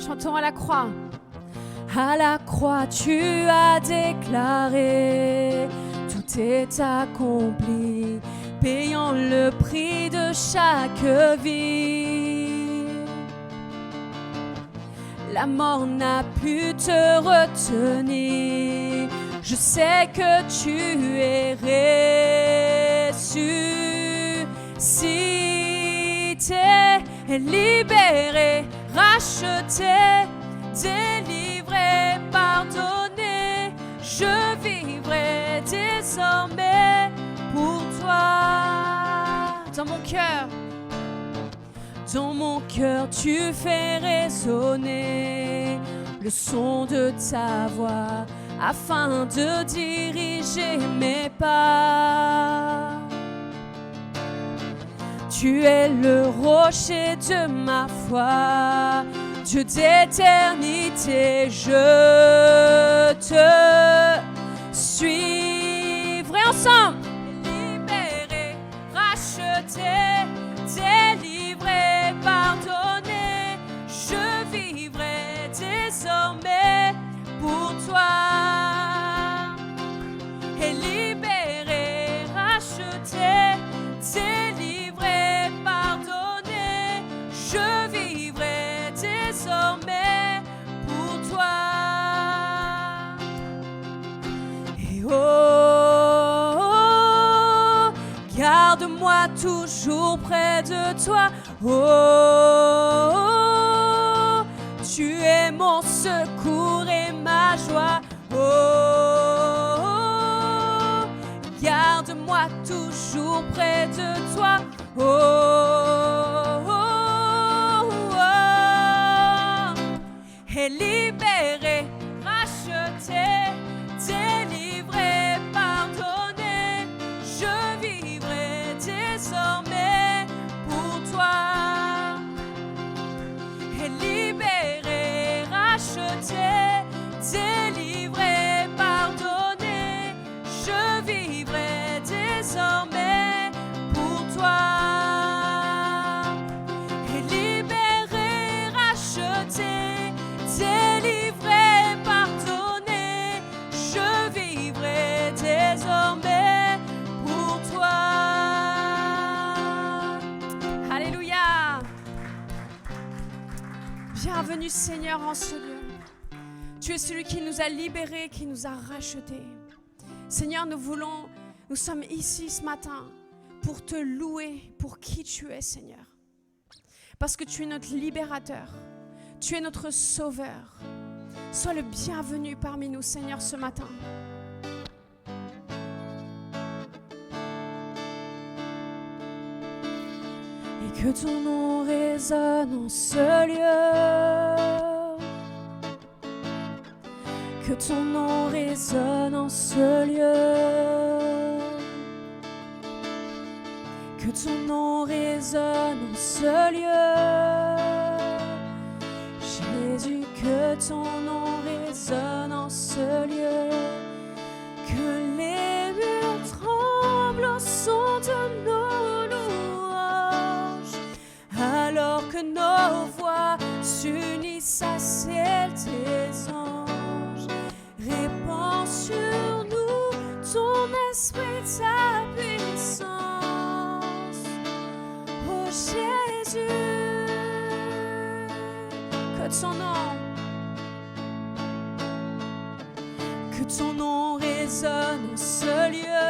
Chantons à la croix. À la croix, tu as déclaré, tout est accompli, payant le prix de chaque vie. La mort n'a pu te retenir, je sais que tu es ressuscité, libéré, racheté, délivré, pardonné. Je vivrai désormais pour toi. Dans mon cœur, dans mon cœur, tu fais résonner le son de ta voix afin de diriger mes pas. Tu es le rocher de ma foi, Dieu d'éternité, je te suivrai ensemble. Libéré, racheté, délivré, pardonné, je vivrai désormais pour toi. Et libéré, racheté, délivré, pardonné, je vivrai désormais pour toi. Et oh, garde-moi toujours près de toi. Oh, tu es mon secours et ma joie. Oh, garde-moi toujours près de toi. Oh, et libéré, racheté, délivré, pardonné, je vivrai désormais pour toi. Et libéré, racheté, délivré, pardonné, je vivrai désormais pour toi. Et libéré, racheté, délivré, pardonné, je vivrai désormais pour toi. Alléluia. Bienvenue Seigneur en ce lieu. Tu es celui qui nous a libérés, qui nous a rachetés. Seigneur, nous sommes ici ce matin pour te louer pour qui tu es, Seigneur. Parce que tu es notre libérateur. Tu es notre sauveur. Sois le bienvenu parmi nous, Seigneur, ce matin. Et que ton nom résonne en ce lieu. Que ton nom résonne en ce lieu. Que ton nom résonne en ce lieu. Jésus, que ton nom résonne en ce lieu. Que les murs tremblent au son de nos louanges. Alors que nos voix s'unissent à celles des anges. Répands sur nous ton esprit, ta puissance. Oh Jésus, que ton nom résonne en ce lieu.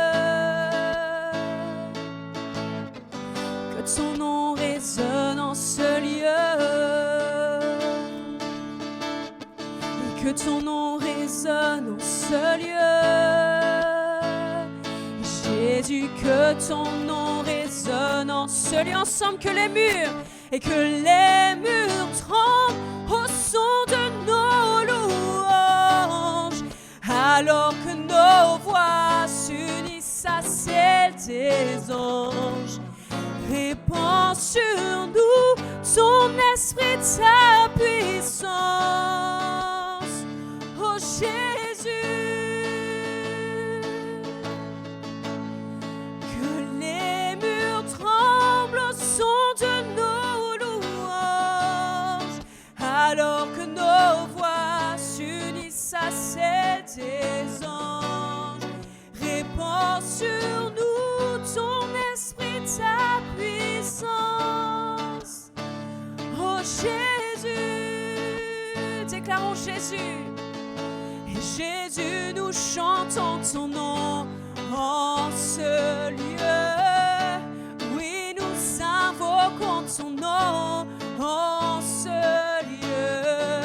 Que ton nom résonne en ce lieu. Et que ton nom résonne en ce lieu. Jésus, que ton nom résonne en ce lieu. Ensemble, que les murs tremblent au son de nos louanges. Alors que nos voix s'unissent à celles des anges. Répands sur nous ton esprit, ta puissance. Oh Jésus, que les murs tremblent au son de nos louanges. Alors que déclarons Jésus. Et Jésus, nous chantons ton nom en ce lieu. Oui, nous invoquons ton nom en ce lieu.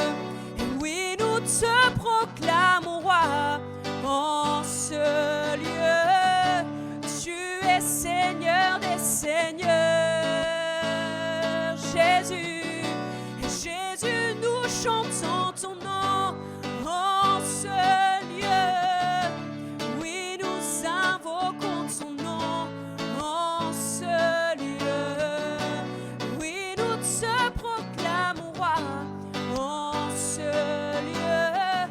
Et oui, nous te proclamons roi en ce lieu. Tu es Seigneur des seigneurs, Jésus. Et Jésus, nous chantons ton nom en ce lieu. Oui, nous invoquons ton nom en ce lieu. Oui, nous te proclamons roi en ce lieu.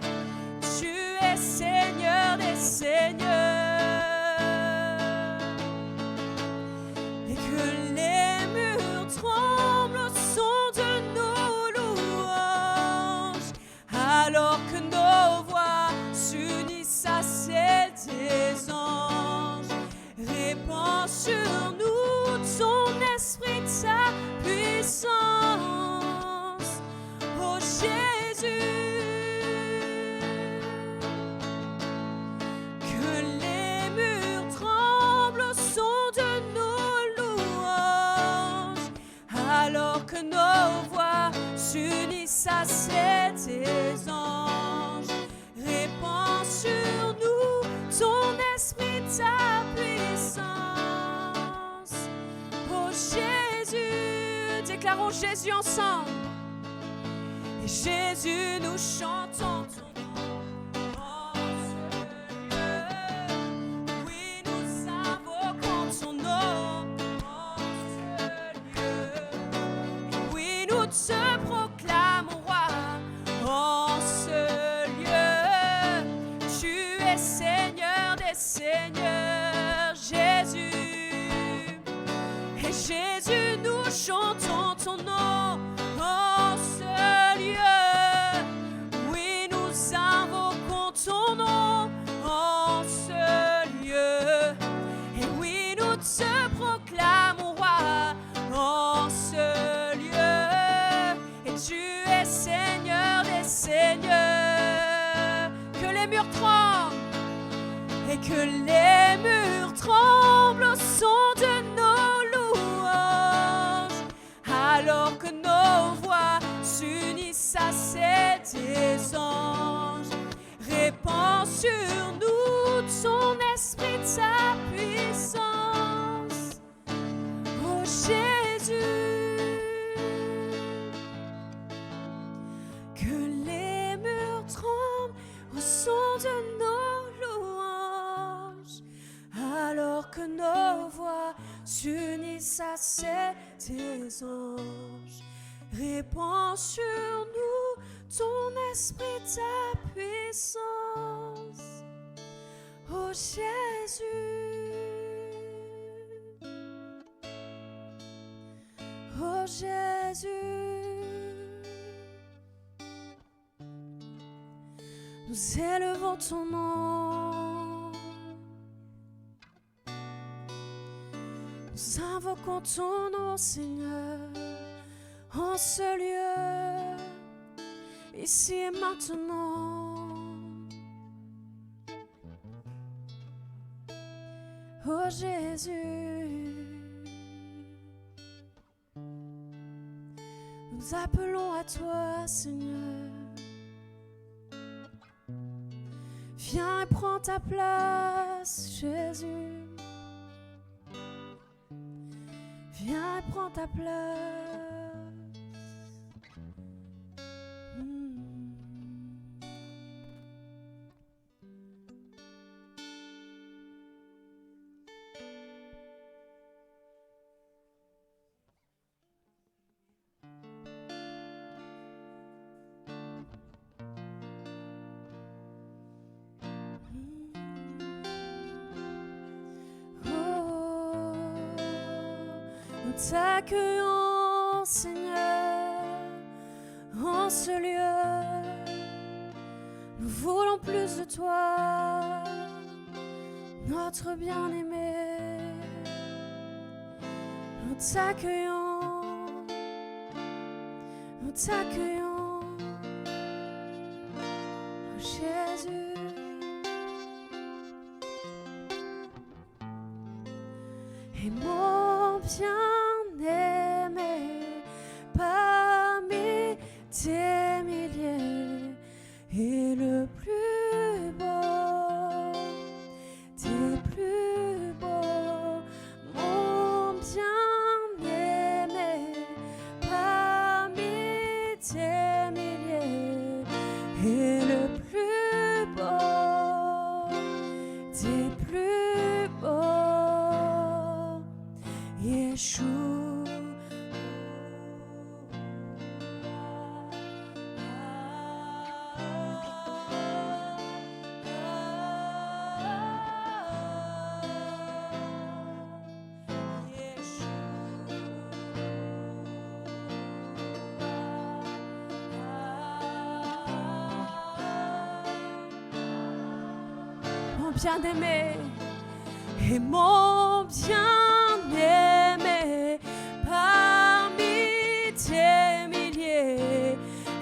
Tu es Seigneur des seigneurs. Et que les murs tremblent au son de nos louanges, alors que nos voix s'unissent à celles des anges. Répands sur nous ton esprit, ta puissance, ô Jésus. Que les murs tremblent au son de nos louanges, alors que nos voix s'unissent à celles des anges. Répands sur nous ton esprit, ta puissance, ô Jésus. Déclarons Jésus ensemble. Et Jésus, nous chantons ton nom en ce lieu. Oui, nous invoquons ton nom en ce lieu. Oui, nous te proclamons roi en ce lieu. Tu es Seigneur des seigneurs, Jésus. Et Jésus, nous chantons ton nom en ce lieu. Oui, nous invoquons ton nom en ce lieu. Et oui, nous te proclamons roi en ce lieu. Et tu es Seigneur des seigneurs. Que les murs tremblent. Et que les murs tremblent au son de nos louanges, alors que nos voix s'unissent à celles des anges. Répands sur nous ton esprit, ta puissance, ô Jésus. Que les murs tremblent au son de nos louanges, alors que nos voix s'unissent à celles des anges. Répands sur nous ton esprit, ta puissance, ô Jésus. Ô Jésus. Nous élevons ton nom, nous invoquons ton nom, Seigneur, en ce lieu, ici et maintenant. Ô Jésus, nous appelons à toi, Seigneur. Viens et prends ta place, Jésus. Viens et prends ta place. Nous t'accueillons, Seigneur, en ce lieu. Nous voulons plus de toi, notre bien-aimé. Nous t'accueillons, nous t'accueillons, et mon bien-aimé parmi tes milliers et le plus beau, tes plus beaux, mon bien-aimé parmi tes milliers et le plus beau, tes plus beaux, Yeshua. Bien-aimé et mon bien-aimé parmi tes milliers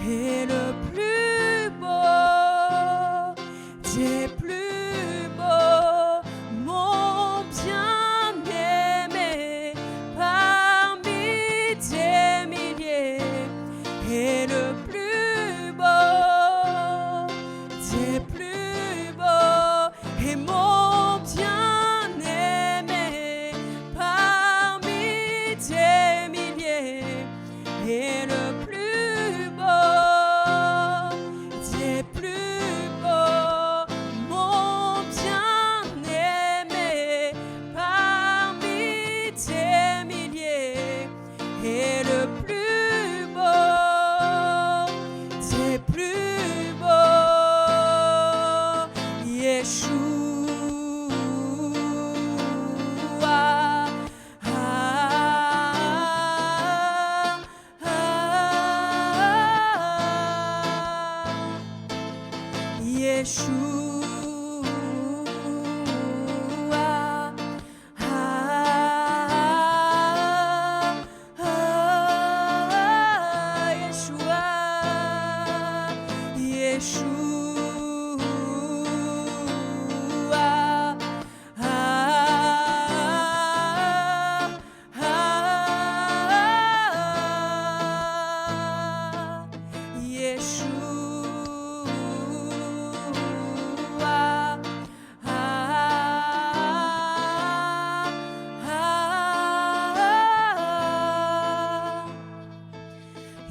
et le plus beau, tes plus beaux, mon bien-aimé parmi tes milliers et le plus beau, tes plus beaux. Et mon bien-aimé parmi tes milliers et le plus beau, tes plus beaux, mon bien-aimé parmi tes milliers et le plus beau, tes plus beaux, Yeshua.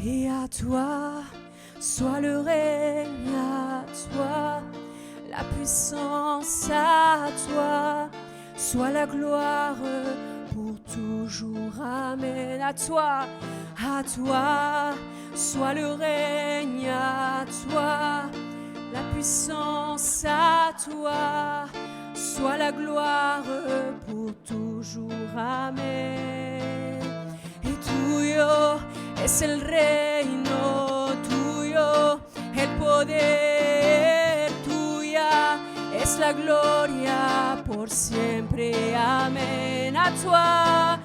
Et à toi soit le règne, à toi la puissance, à toi soit la gloire pour toujours. Amen. À toi soit le règne, à toi la puissance, à toi soit la gloire pour toujours. Amen. Y tuyo es el reino, tuyo el poder, tuya es la gloria por siempre. Amén. A toi,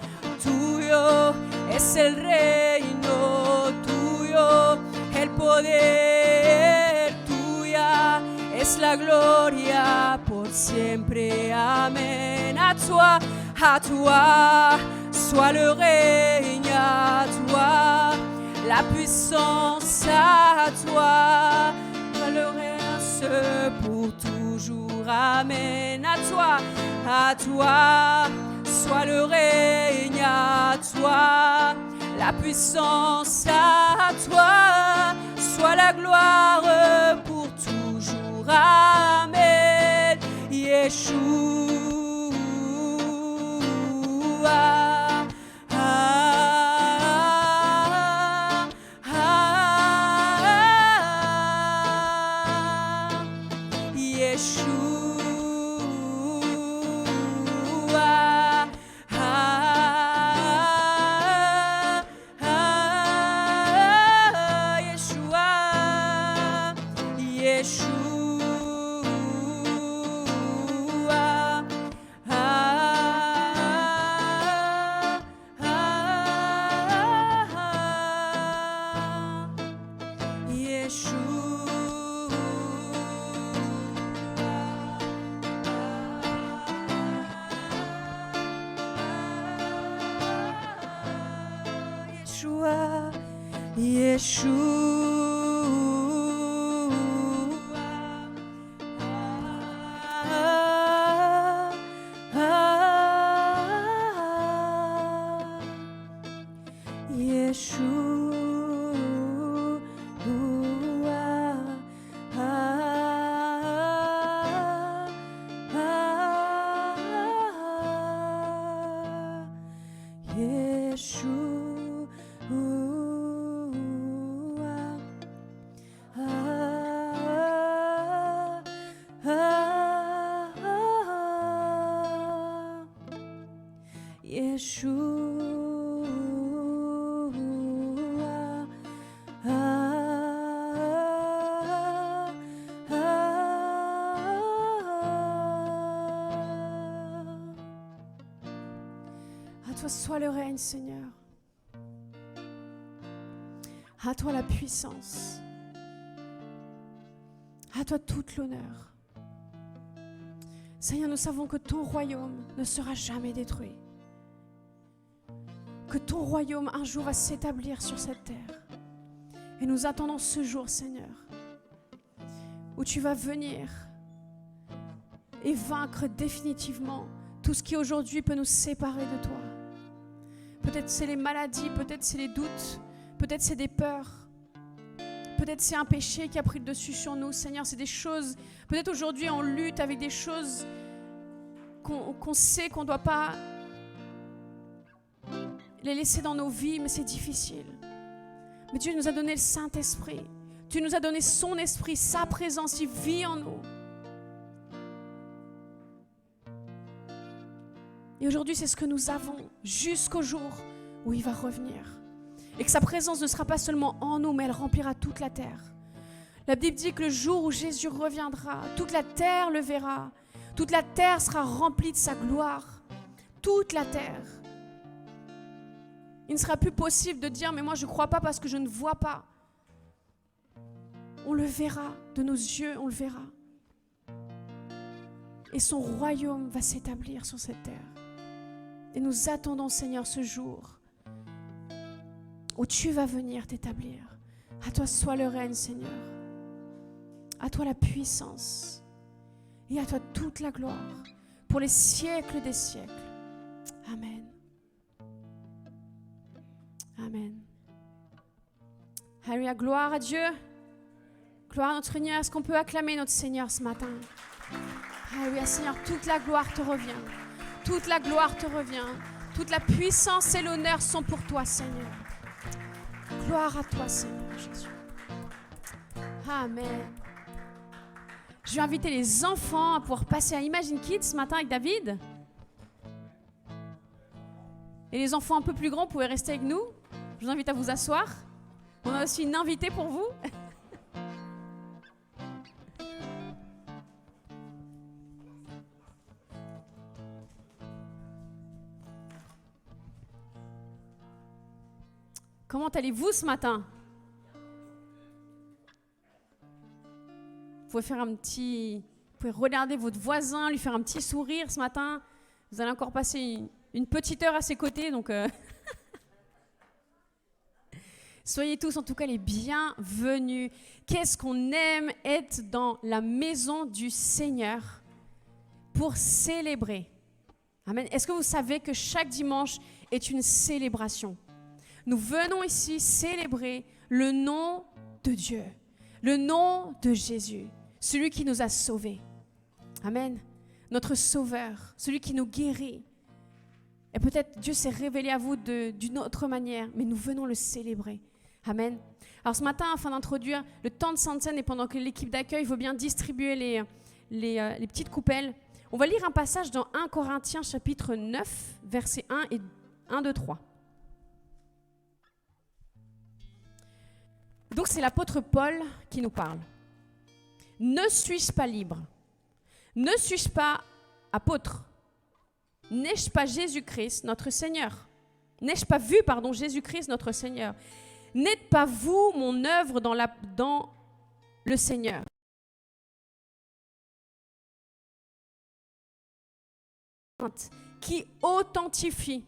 tuyo es el reino, tuyo el poder, tuya es la gloria por siempre. Amén. À toi soit le règne, à toi la puissance, à toi le règne pour toujours. Amen. À toi soit le règne, à toi la puissance, à toi soit la gloire pour toujours. Amen. Yeshua. À toi soit le règne, Seigneur. À toi la puissance. À toi toute l'honneur. Seigneur, nous savons que ton royaume ne sera jamais détruit. Que ton royaume un jour va s'établir sur cette terre. Et nous attendons ce jour, Seigneur, où tu vas venir et vaincre définitivement tout ce qui aujourd'hui peut nous séparer de toi. Peut-être c'est les maladies, peut-être c'est les doutes, peut-être c'est des peurs, peut-être c'est un péché qui a pris le dessus sur nous. Seigneur, c'est des choses, peut-être aujourd'hui on lutte avec des choses qu'on sait qu'on ne doit pas les laisser dans nos vies, mais c'est difficile. Mais Dieu nous a donné le Saint-Esprit. Tu nous as donné son esprit, sa présence, il vit en nous. Et aujourd'hui, c'est ce que nous avons jusqu'au jour où il va revenir. Et que sa présence ne sera pas seulement en nous, mais elle remplira toute la terre. La Bible dit que le jour où Jésus reviendra, toute la terre le verra. Toute la terre sera remplie de sa gloire. Toute la terre. Il ne sera plus possible de dire « mais moi je ne crois pas parce que je ne vois pas ». On le verra, de nos yeux, on le verra. Et son royaume va s'établir sur cette terre. Et nous attendons, Seigneur, ce jour où tu vas venir t'établir. À toi soit le règne, Seigneur. À toi la puissance. Et à toi toute la gloire. Pour les siècles des siècles. Amen. Amen. Alléluia, gloire à Dieu. Gloire à notre Seigneur. Est-ce qu'on peut acclamer notre Seigneur ce matin? Alléluia, Seigneur, toute la gloire te revient. Toute la gloire te revient. Toute la puissance et l'honneur sont pour toi, Seigneur. Gloire à toi, Seigneur Jésus. Amen. Je vais inviter les enfants à pouvoir passer à Imagine Kids ce matin avec David. Et les enfants un peu plus grands, vous pouvez rester avec nous. Je vous invite à vous asseoir. On a aussi une invitée pour vous. Comment allez-vous ce matin? Vous pouvez regarder votre voisin, lui faire un petit sourire ce matin. Vous allez encore passer une petite heure à ses côtés, donc soyez tous en tout cas les bienvenus. Qu'est-ce qu'on aime être dans la maison du Seigneur pour célébrer. Amen. Est-ce que vous savez que chaque dimanche est une célébration? Nous venons ici célébrer le nom de Dieu, le nom de Jésus, celui qui nous a sauvés. Amen. Notre Sauveur, celui qui nous guérit. Et peut-être Dieu s'est révélé à vous d'une autre manière, mais nous venons le célébrer. Amen. Alors ce matin, afin d'introduire le temps de Sainte Seine et pendant que l'équipe d'accueil veut bien distribuer les petites coupelles, on va lire un passage dans 1 Corinthiens chapitre 9, versets 1 et 1, 2, 3. Donc c'est l'apôtre Paul qui nous parle. Ne suis-je pas libre? Ne suis-je pas apôtre? N'ai-je pas Jésus-Christ, notre Seigneur? N'ai-je pas vu, Jésus-Christ, notre Seigneur? N'êtes pas vous mon œuvre dans le Seigneur? Qui authentifie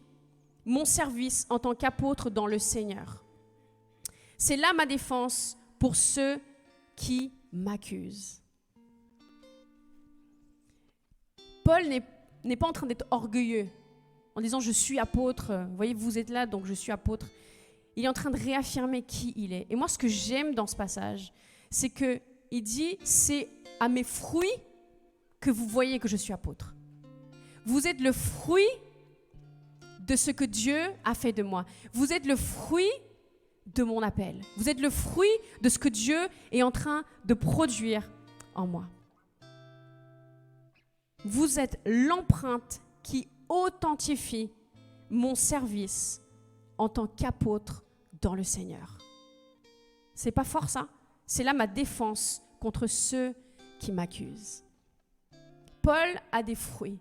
mon service en tant qu'apôtre dans le Seigneur. C'est là ma défense pour ceux qui m'accusent. Paul n'est pas en train d'être orgueilleux en disant je suis apôtre, vous voyez, vous êtes là donc je suis apôtre. Il est en train de réaffirmer qui il est. Et moi, ce que j'aime dans ce passage, c'est qu'il dit c'est à mes fruits que vous voyez que je suis apôtre. Vous êtes le fruit de ce que Dieu a fait de moi. Vous êtes le fruit de mon appel. Vous êtes le fruit de ce que Dieu est en train de produire en moi. Vous êtes l'empreinte qui authentifie mon service en tant qu'apôtre dans le Seigneur. C'est pas fort ça? C'est là ma défense contre ceux qui m'accusent. Paul a des fruits.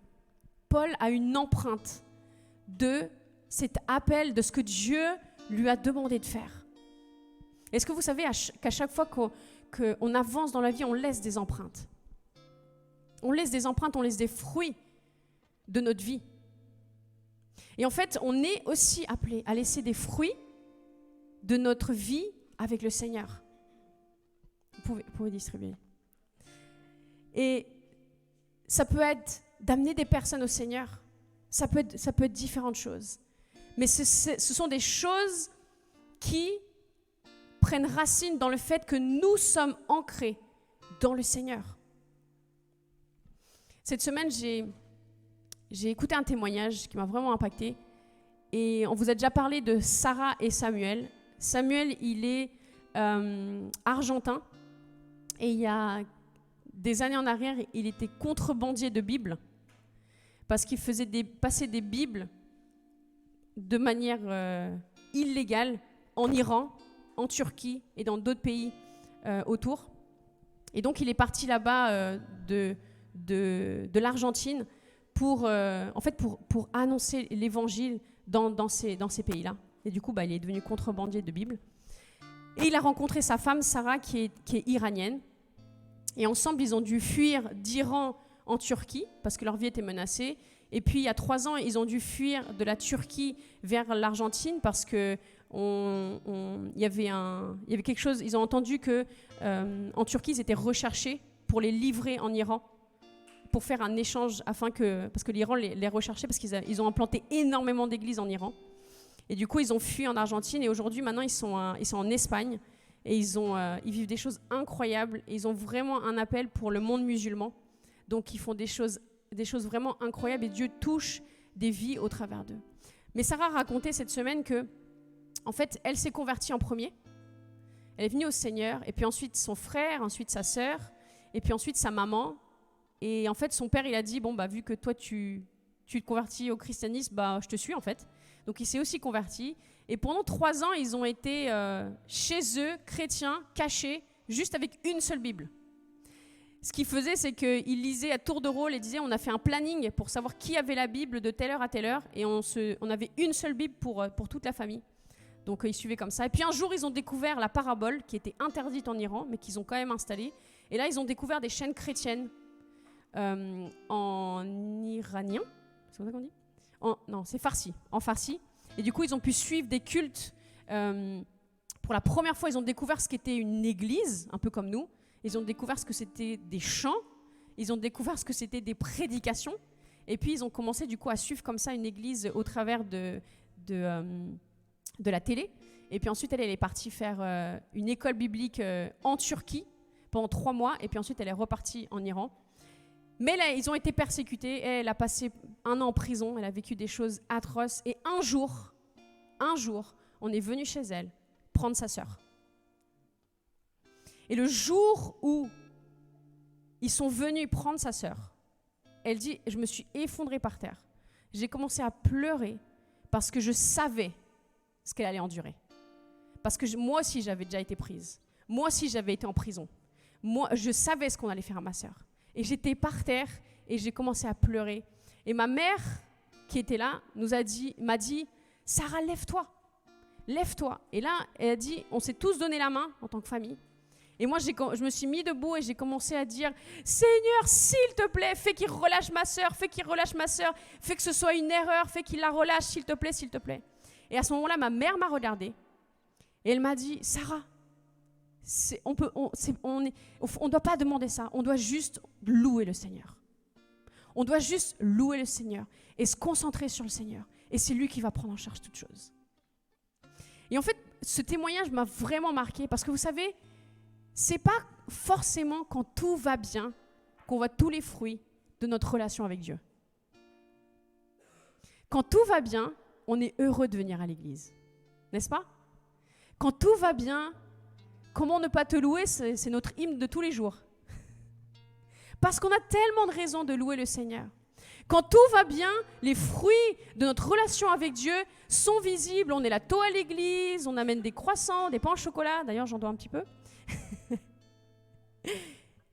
Paul a une empreinte de cet appel, de ce que Dieu lui a demandé de faire. Est-ce que vous savez qu'à chaque fois qu'on avance dans la vie, on laisse des empreintes? On laisse des empreintes, on laisse des fruits de notre vie. Et en fait, on est aussi appelé à laisser des fruits de notre vie avec le Seigneur. Vous pouvez distribuer. Et ça peut être d'amener des personnes au Seigneur. Ça peut être différentes choses. Mais ce sont des choses qui prennent racine dans le fait que nous sommes ancrés dans le Seigneur. Cette semaine, j'ai écouté un témoignage qui m'a vraiment impacté. Et on vous a déjà parlé de Sarah et Samuel. Samuel, il est argentin. Et il y a des années en arrière, il était contrebandier de Bibles. Parce qu'il faisait passer des Bibles de manière illégale en Iran, en Turquie et dans d'autres pays autour. Et donc, il est parti là-bas de l'Argentine pour annoncer l'évangile dans ces pays-là. Et du coup, il est devenu contrebandier de Bible. Et il a rencontré sa femme, Sarah, qui est iranienne. Et ensemble, ils ont dû fuir d'Iran en Turquie, parce que leur vie était menacée. Et puis, il y a 3 ans, ils ont dû fuir de la Turquie vers l'Argentine, parce que il y avait quelque chose. Ils ont entendu qu'en Turquie, ils étaient recherchés pour les livrer en Iran, pour faire un échange, parce que l'Iran les recherchait, parce qu'ils ont implanté énormément d'églises en Iran. Et du coup, ils ont fui en Argentine, et aujourd'hui, maintenant, ils sont en Espagne, et ils vivent des choses incroyables, et ils ont vraiment un appel pour le monde musulman. Donc, ils font des choses vraiment incroyables, et Dieu touche des vies au travers d'eux. Mais Sarah racontait cette semaine que, en fait, elle s'est convertie en premier. Elle est venue au Seigneur, et puis ensuite son frère, ensuite sa sœur, et puis ensuite sa maman. Et en fait, son père, il a dit, vu que toi, tu te convertis au christianisme, je te suis, en fait. Donc, il s'est aussi converti. Et pendant 3 ans, ils ont été chez eux, chrétiens, cachés, juste avec une seule Bible. Ce qu'il faisait, c'est qu'il lisait à tour de rôle et disait, on a fait un planning pour savoir qui avait la Bible de telle heure à telle heure. Et on avait une seule Bible pour toute la famille. Donc, ils suivaient comme ça. Et puis, un jour, ils ont découvert la parabole, qui était interdite en Iran, mais qu'ils ont quand même installée. Et là, ils ont découvert des chaînes chrétiennes en iranien. C'est comme ça qu'on dit ? Non, c'est farsi. En farsi. Et du coup, ils ont pu suivre des cultes. Pour la première fois, ils ont découvert ce qu'était une église, un peu comme nous. Ils ont découvert ce que c'était des chants. Ils ont découvert ce que c'était des prédications. Et puis, ils ont commencé du coup à suivre comme ça une église au travers de la télé. Et puis ensuite, elle est partie faire une école biblique en Turquie pendant 3 mois. Et puis ensuite, elle est repartie en Iran. Mais là, ils ont été persécutés. Elle a passé 1 an en prison. Elle a vécu des choses atroces. Et un jour, on est venu chez elle prendre sa sœur. Et le jour où ils sont venus prendre sa sœur, elle dit, je me suis effondrée par terre. J'ai commencé à pleurer parce que je savais ce qu'elle allait endurer. Parce que moi aussi, j'avais déjà été prise. Moi aussi, j'avais été en prison. Moi, je savais ce qu'on allait faire à ma sœur. Et j'étais par terre et j'ai commencé à pleurer. Et ma mère, qui était là, m'a dit, Sarah, lève-toi. Lève-toi. Et là, elle a dit, on s'est tous donné la main en tant que famille. Et moi, je me suis mis debout et j'ai commencé à dire, Seigneur, s'il te plaît, fais qu'il relâche ma sœur, fais qu'il relâche ma sœur, fais que ce soit une erreur, fais qu'il la relâche, s'il te plaît, s'il te plaît. Et à ce moment-là, ma mère m'a regardée Et elle m'a dit, Sarah, on ne doit pas demander ça, on doit juste louer le Seigneur. On doit juste louer le Seigneur et se concentrer sur le Seigneur. Et c'est lui qui va prendre en charge toutes choses. Et en fait, ce témoignage m'a vraiment marqué parce que vous savez, c'est pas forcément quand tout va bien qu'on voit tous les fruits de notre relation avec Dieu. Quand tout va bien, on est heureux de venir à l'église. N'est-ce pas? Quand tout va bien, comment ne pas te louer? C'est notre hymne de tous les jours. Parce qu'on a tellement de raisons de louer le Seigneur. Quand tout va bien, les fruits de notre relation avec Dieu sont visibles. On est là tôt à l'église, on amène des croissants, des pains au chocolat. D'ailleurs, j'en dois un petit peu.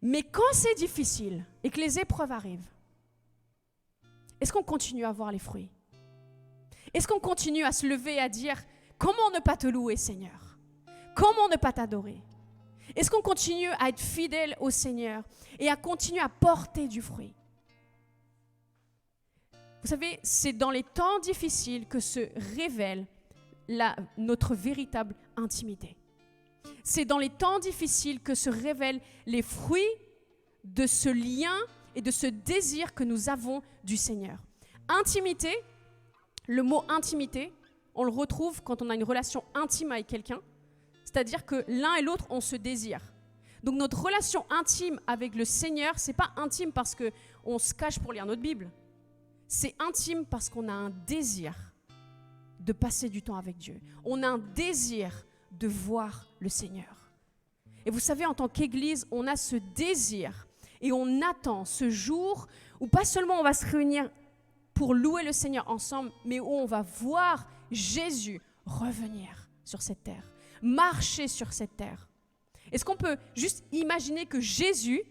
Mais quand c'est difficile et que les épreuves arrivent, est-ce qu'on continue à voir les fruits? Est-ce qu'on continue à se lever et à dire « Comment ne pas te louer, Seigneur? Comment ne pas t'adorer ?» Est-ce qu'on continue à être fidèle au Seigneur et à continuer à porter du fruit? Vous savez, c'est dans les temps difficiles que se révèle notre véritable intimité. C'est dans les temps difficiles que se révèlent les fruits de ce lien et de ce désir que nous avons du Seigneur. Intimité, le mot intimité, on le retrouve quand on a une relation intime avec quelqu'un, c'est-à-dire que l'un et l'autre, on se désire. Donc notre relation intime avec le Seigneur, c'est pas intime parce qu'on se cache pour lire notre Bible. C'est intime parce qu'on a un désir de passer du temps avec Dieu. On a un désir de voir le Seigneur. Et vous savez, en tant qu'Église, on a ce désir et on attend ce jour où pas seulement on va se réunir pour louer le Seigneur ensemble, mais où on va voir Jésus revenir sur cette terre, marcher sur cette terre. Est-ce qu'on peut juste imaginer que Jésus,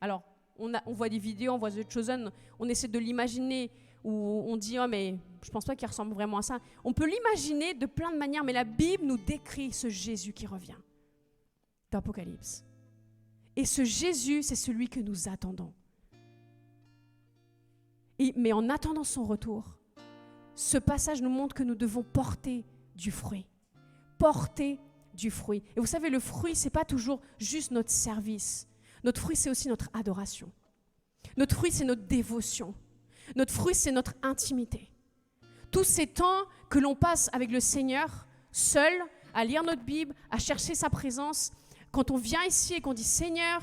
alors on voit des vidéos, on voit The Chosen, on essaie de l'imaginer, où on dit « Oh mais je ne pense pas qu'il ressemble vraiment à ça ». On peut l'imaginer de plein de manières, mais la Bible nous décrit ce Jésus qui revient d'Apocalypse. Et ce Jésus, c'est celui que nous attendons. Mais en attendant son retour, ce passage nous montre que nous devons porter du fruit. Porter du fruit. Et vous savez, le fruit, ce n'est pas toujours juste notre service. Notre fruit, c'est aussi notre adoration. Notre fruit, c'est notre dévotion. Notre fruit, c'est notre intimité. Tous ces temps que l'on passe avec le Seigneur, seul, à lire notre Bible, à chercher sa présence, quand on vient ici et qu'on dit « Seigneur,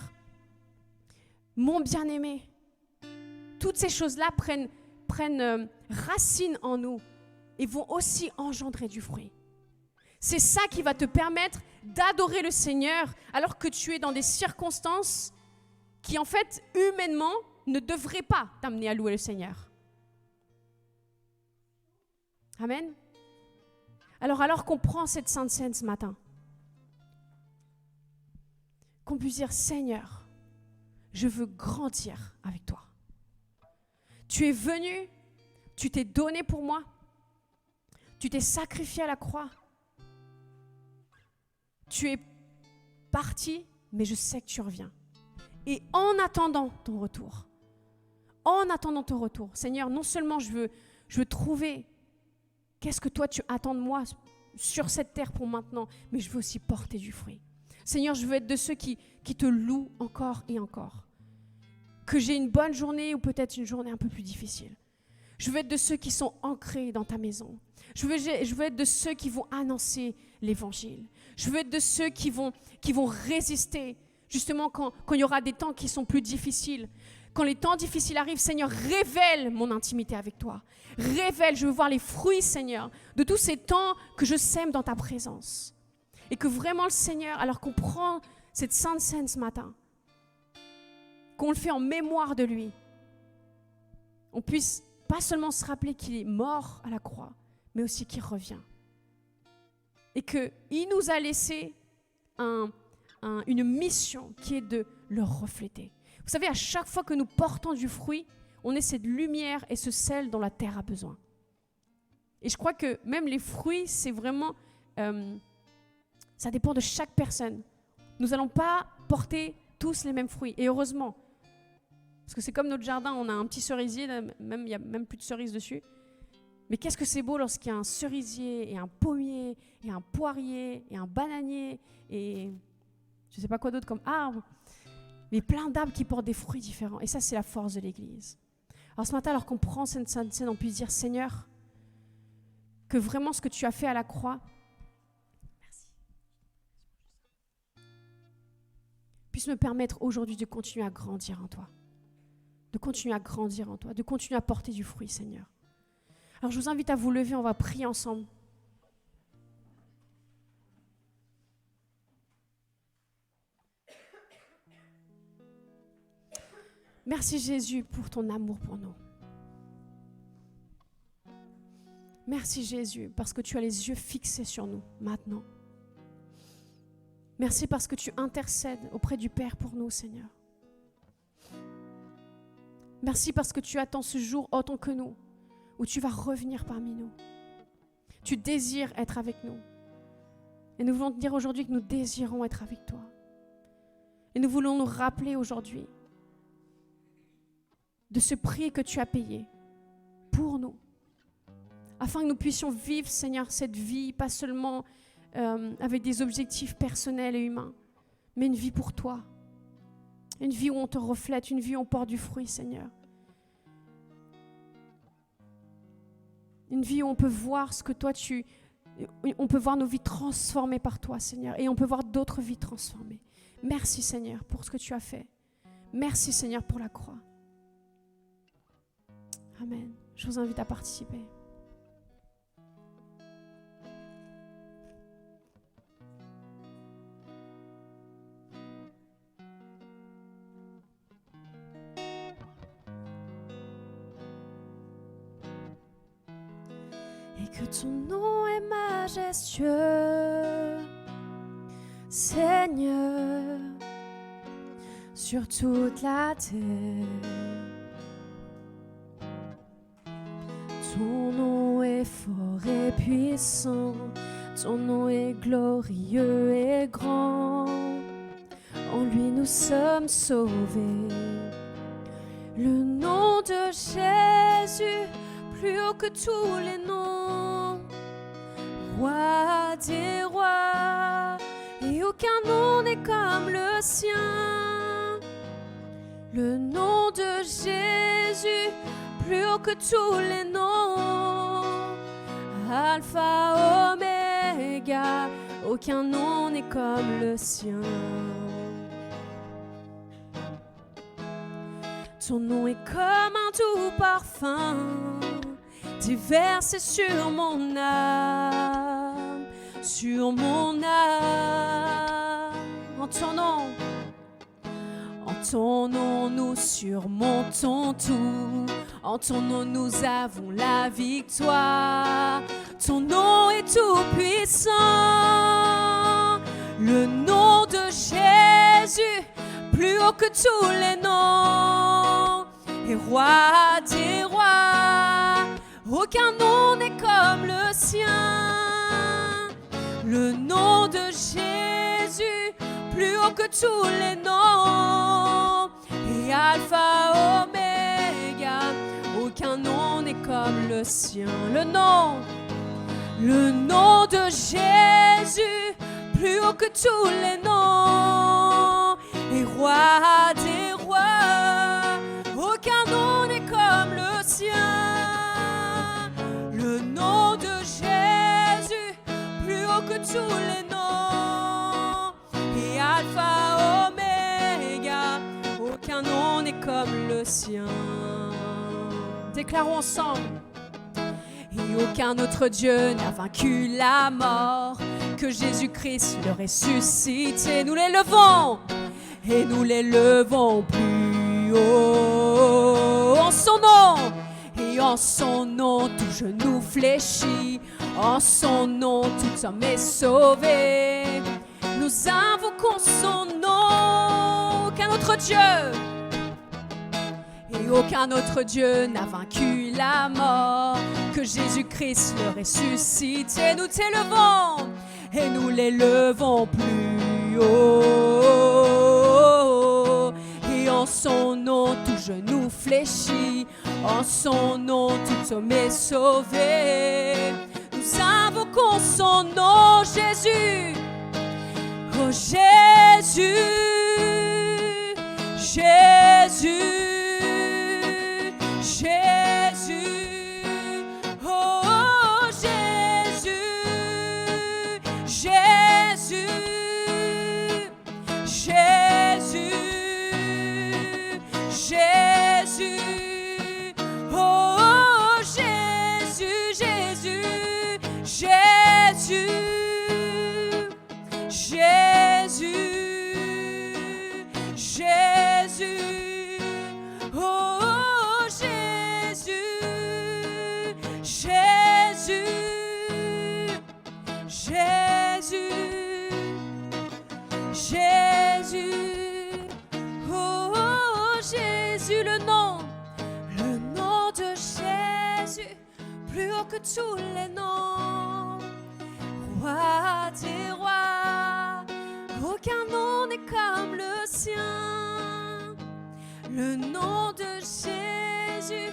mon bien-aimé », toutes ces choses-là prennent racine en nous et vont aussi engendrer du fruit. C'est ça qui va te permettre d'adorer le Seigneur alors que tu es dans des circonstances qui, en fait, humainement, ne devraient pas t'amener à louer le Seigneur. Amen. Alors qu'on prend cette Sainte Seine ce matin, qu'on puisse dire « Seigneur, je veux grandir avec toi. Tu es venu, tu t'es donné pour moi, tu t'es sacrifié à la croix. Tu es parti, mais je sais que tu reviens. Et en attendant ton retour, Seigneur, non seulement je veux trouver qu'est-ce que toi tu attends de moi sur cette terre pour maintenant, mais je veux aussi porter du fruit. Seigneur, je veux être de ceux qui te louent encore et encore. Que j'ai une bonne journée ou peut-être une journée un peu plus difficile. Je veux être de ceux qui sont ancrés dans ta maison. Je veux être de ceux qui vont annoncer l'évangile. Je veux être de ceux qui vont résister, justement quand il y aura des temps qui sont plus difficiles. Quand les temps difficiles arrivent, Seigneur, révèle mon intimité avec toi. Révèle, je veux voir les fruits, Seigneur, de tous ces temps que je sème dans ta présence. Et que vraiment le Seigneur, alors qu'on prend cette Sainte Seine ce matin, qu'on le fait en mémoire de lui, on puisse pas seulement se rappeler qu'il est mort à la croix, mais aussi qu'il revient. Et qu'il nous a laissé une mission qui est de le refléter. Vous savez, à chaque fois que nous portons du fruit, on est cette lumière et ce sel dont la terre a besoin. Et je crois que même les fruits, c'est vraiment... ça dépend de chaque personne. Nous n'allons pas porter tous les mêmes fruits. Et heureusement, parce que c'est comme notre jardin, on a un petit cerisier, il n'y a même plus de cerises dessus. Mais qu'est-ce que c'est beau lorsqu'il y a un cerisier et un pommier et un poirier et un bananier et je ne sais pas quoi d'autre comme arbre, mais plein d'arbres qui portent des fruits différents. Et ça, c'est la force de l'Église. Alors ce matin, alors qu'on prend cette sainte scène, on puisse dire, Seigneur, que vraiment ce que tu as fait à la croix, merci, puisse me permettre aujourd'hui de continuer à grandir en toi. De continuer à grandir en toi, de continuer à porter du fruit, Seigneur. Alors je vous invite à vous lever, on va prier ensemble. Merci Jésus pour ton amour pour nous. Merci Jésus parce que tu as les yeux fixés sur nous maintenant. Merci parce que tu intercèdes auprès du Père pour nous, Seigneur. Merci parce que tu attends ce jour autant que nous, où tu vas revenir parmi nous. Tu désires être avec nous. Et nous voulons te dire aujourd'hui que nous désirons être avec toi. Et nous voulons nous rappeler aujourd'hui de ce prix que tu as payé pour nous, afin que nous puissions vivre, Seigneur, cette vie, pas seulement avec des objectifs personnels et humains, mais une vie pour toi. Une vie où on te reflète, une vie où on porte du fruit, Seigneur. Une vie où on peut voir ce que toi on peut voir nos vies transformées par toi, Seigneur, et on peut voir d'autres vies transformées. Merci, Seigneur, pour ce que tu as fait. Merci, Seigneur, pour la croix. Amen. Je vous invite à participer. Et que ton nom est majestueux, Seigneur, sur toute la terre. Ton nom est fort et puissant, ton nom est glorieux et grand. En lui nous sommes sauvés. Le nom de Jésus, plus haut que tous les noms. Roi des rois, et aucun nom n'est comme le sien. Le nom de Jésus, plus haut que tous les noms. Alpha, Oméga, aucun nom n'est comme le sien. Ton nom est comme un doux parfum, déversé sur mon âme, sur mon âme. En ton nom nous surmontons tout. En ton nom nous avons la victoire. Ton nom est tout puissant. Le nom de Jésus, plus haut que tous les noms. Et roi des rois, aucun nom n'est comme le sien. Le nom de Jésus, plus haut que tous les noms. Et Alpha, Oméga, aucun nom n'est comme le sien. Le nom de Jésus, plus haut que tous les noms. Et roi des rois, aucun nom n'est comme le sien. Le nom de Jésus, plus haut que tous les noms. Et Alpha, Oméga, aucun nom n'est comme le sien. Déclarons ensemble. Et aucun autre Dieu n'a vaincu la mort que Jésus-Christ le ressuscité. Nous l'élevons et nous l'élevons plus haut. En son nom, et en son nom tout genou fléchit. En son nom tout homme est sauvé. Nous invoquons son nom. Aucun autre Dieu, et aucun autre Dieu n'a vaincu la mort que Jésus-Christ le ressuscité. Nous t'élevons et nous l'élevons plus haut. Et en son nom tout genou fléchit. En son nom, tout homme est sauvé. Nous invoquons son nom, Jésus. Oh Jésus, Jésus, Jésus, oh Jésus, Jésus, Jésus, Jésus, oh Jésus, Jésus, Jésus, Jésus, Jésus, oh Jésus, Jésus, Jésus, Jésus, oh Jésus, le nom de Jésus, plus haut que tous les noms, roi des rois, aucun nom n'est comme le sien. Le nom de Jésus,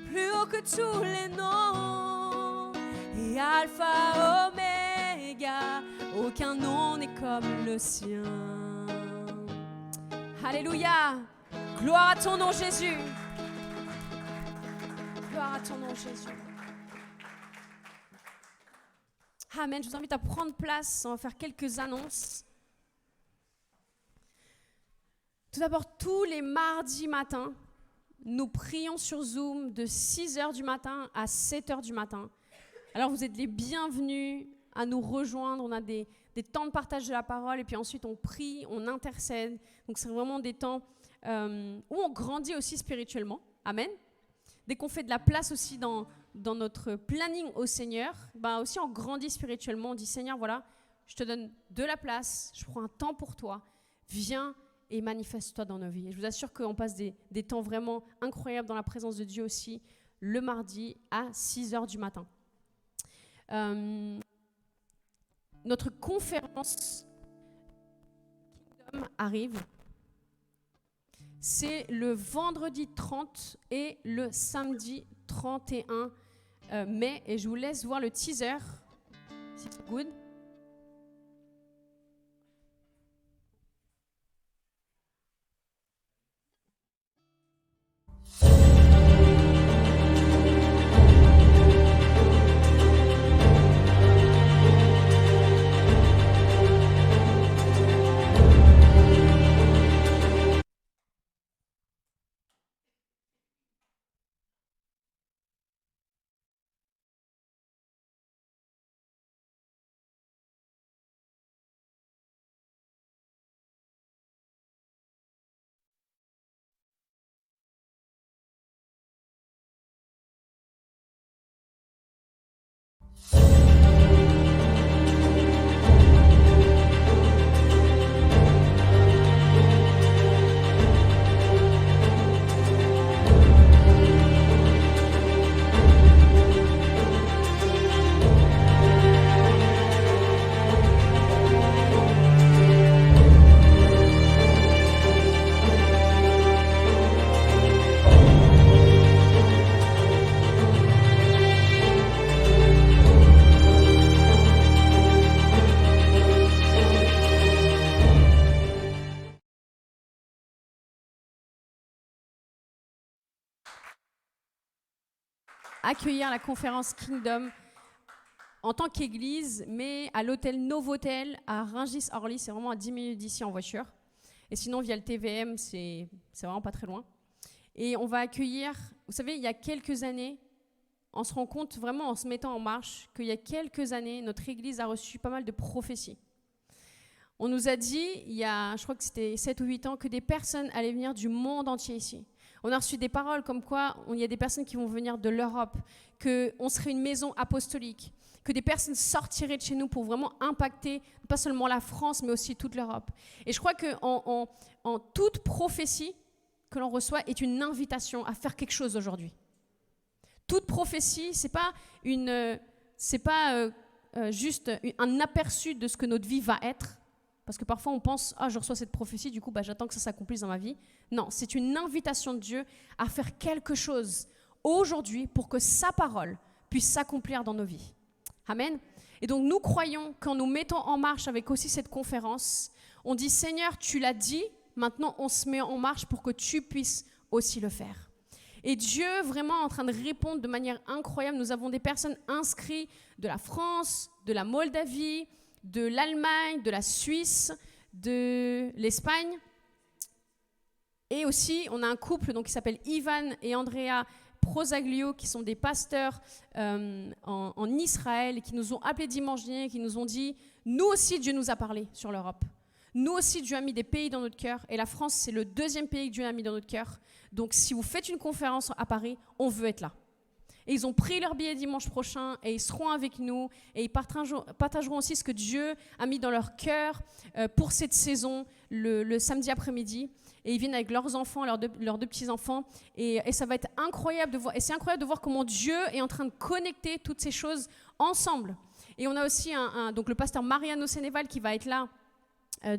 plus haut que tous les noms, et Alpha, Oméga, aucun nom n'est comme le sien. Alléluia, gloire à ton nom Jésus. Gloire à ton nom Jésus. Amen, je vous invite à prendre place, on va faire quelques annonces. Tout d'abord, tous les mardis matins, nous prions sur Zoom de 6h du matin à 7h du matin. Alors vous êtes les bienvenus à nous rejoindre, on a des temps de partage de la parole et puis ensuite on prie, on intercède. Donc c'est vraiment des temps où on grandit aussi spirituellement. Amen. Dès qu'on fait de la place aussi dans notre planning au Seigneur, aussi on grandit spirituellement. On dit Seigneur, voilà, je te donne de la place, je prends un temps pour toi, viens et manifeste-toi dans nos vies. Et je vous assure qu'on passe des temps vraiment incroyables dans la présence de Dieu aussi, le mardi à 6h du matin. Notre conférence Kingdom arrive. C'est le vendredi 30 et le samedi 31 mai. Et je vous laisse voir le teaser. Si c'est good. Accueillir la conférence Kingdom en tant qu'église, mais à l'hôtel Novotel à Rungis-Orly, c'est vraiment à 10 minutes d'ici en voiture. Et sinon, via le TVM, c'est vraiment pas très loin. Et on va accueillir, vous savez, il y a quelques années, on se rend compte vraiment en se mettant en marche qu'il y a quelques années, notre église a reçu pas mal de prophéties. On nous a dit, il y a, je crois que c'était 7 ou 8 ans, que des personnes allaient venir du monde entier ici. On a reçu des paroles comme quoi il y a des personnes qui vont venir de l'Europe, qu'on serait une maison apostolique, que des personnes sortiraient de chez nous pour vraiment impacter pas seulement la France, mais aussi toute l'Europe. Et je crois qu'en toute prophétie que l'on reçoit est une invitation à faire quelque chose aujourd'hui. Toute prophétie, c'est pas juste un aperçu de ce que notre vie va être, Parce que parfois on pense, je reçois cette prophétie, du coup j'attends que ça s'accomplisse dans ma vie. Non, c'est une invitation de Dieu à faire quelque chose aujourd'hui pour que sa parole puisse s'accomplir dans nos vies. Amen. Et donc nous croyons, quand nous mettons en marche avec aussi cette conférence, on dit Seigneur, tu l'as dit, maintenant on se met en marche pour que tu puisses aussi le faire. Et Dieu vraiment en train de répondre de manière incroyable. Nous avons des personnes inscrites de la France, de la Moldavie, de l'Allemagne, de la Suisse, de l'Espagne. Et aussi, on a un couple qui s'appelle Ivan et Andrea Prosaglio, qui sont des pasteurs en Israël et qui nous ont appelés dimanche dernier, qui nous ont dit, nous aussi Dieu nous a parlé sur l'Europe. Nous aussi Dieu a mis des pays dans notre cœur et la France c'est le 2e pays que Dieu a mis dans notre cœur. Donc si vous faites une conférence à Paris, on veut être là. Et ils ont pris leur billet dimanche prochain et ils seront avec nous et ils partageront aussi ce que Dieu a mis dans leur cœur pour cette saison le samedi après-midi. Et ils viennent avec leurs enfants, leurs deux petits-enfants. Et ça va être incroyable de voir. Et c'est incroyable de voir comment Dieu est en train de connecter toutes ces choses ensemble. Et on a aussi donc le pasteur Mariano Seneval qui va être là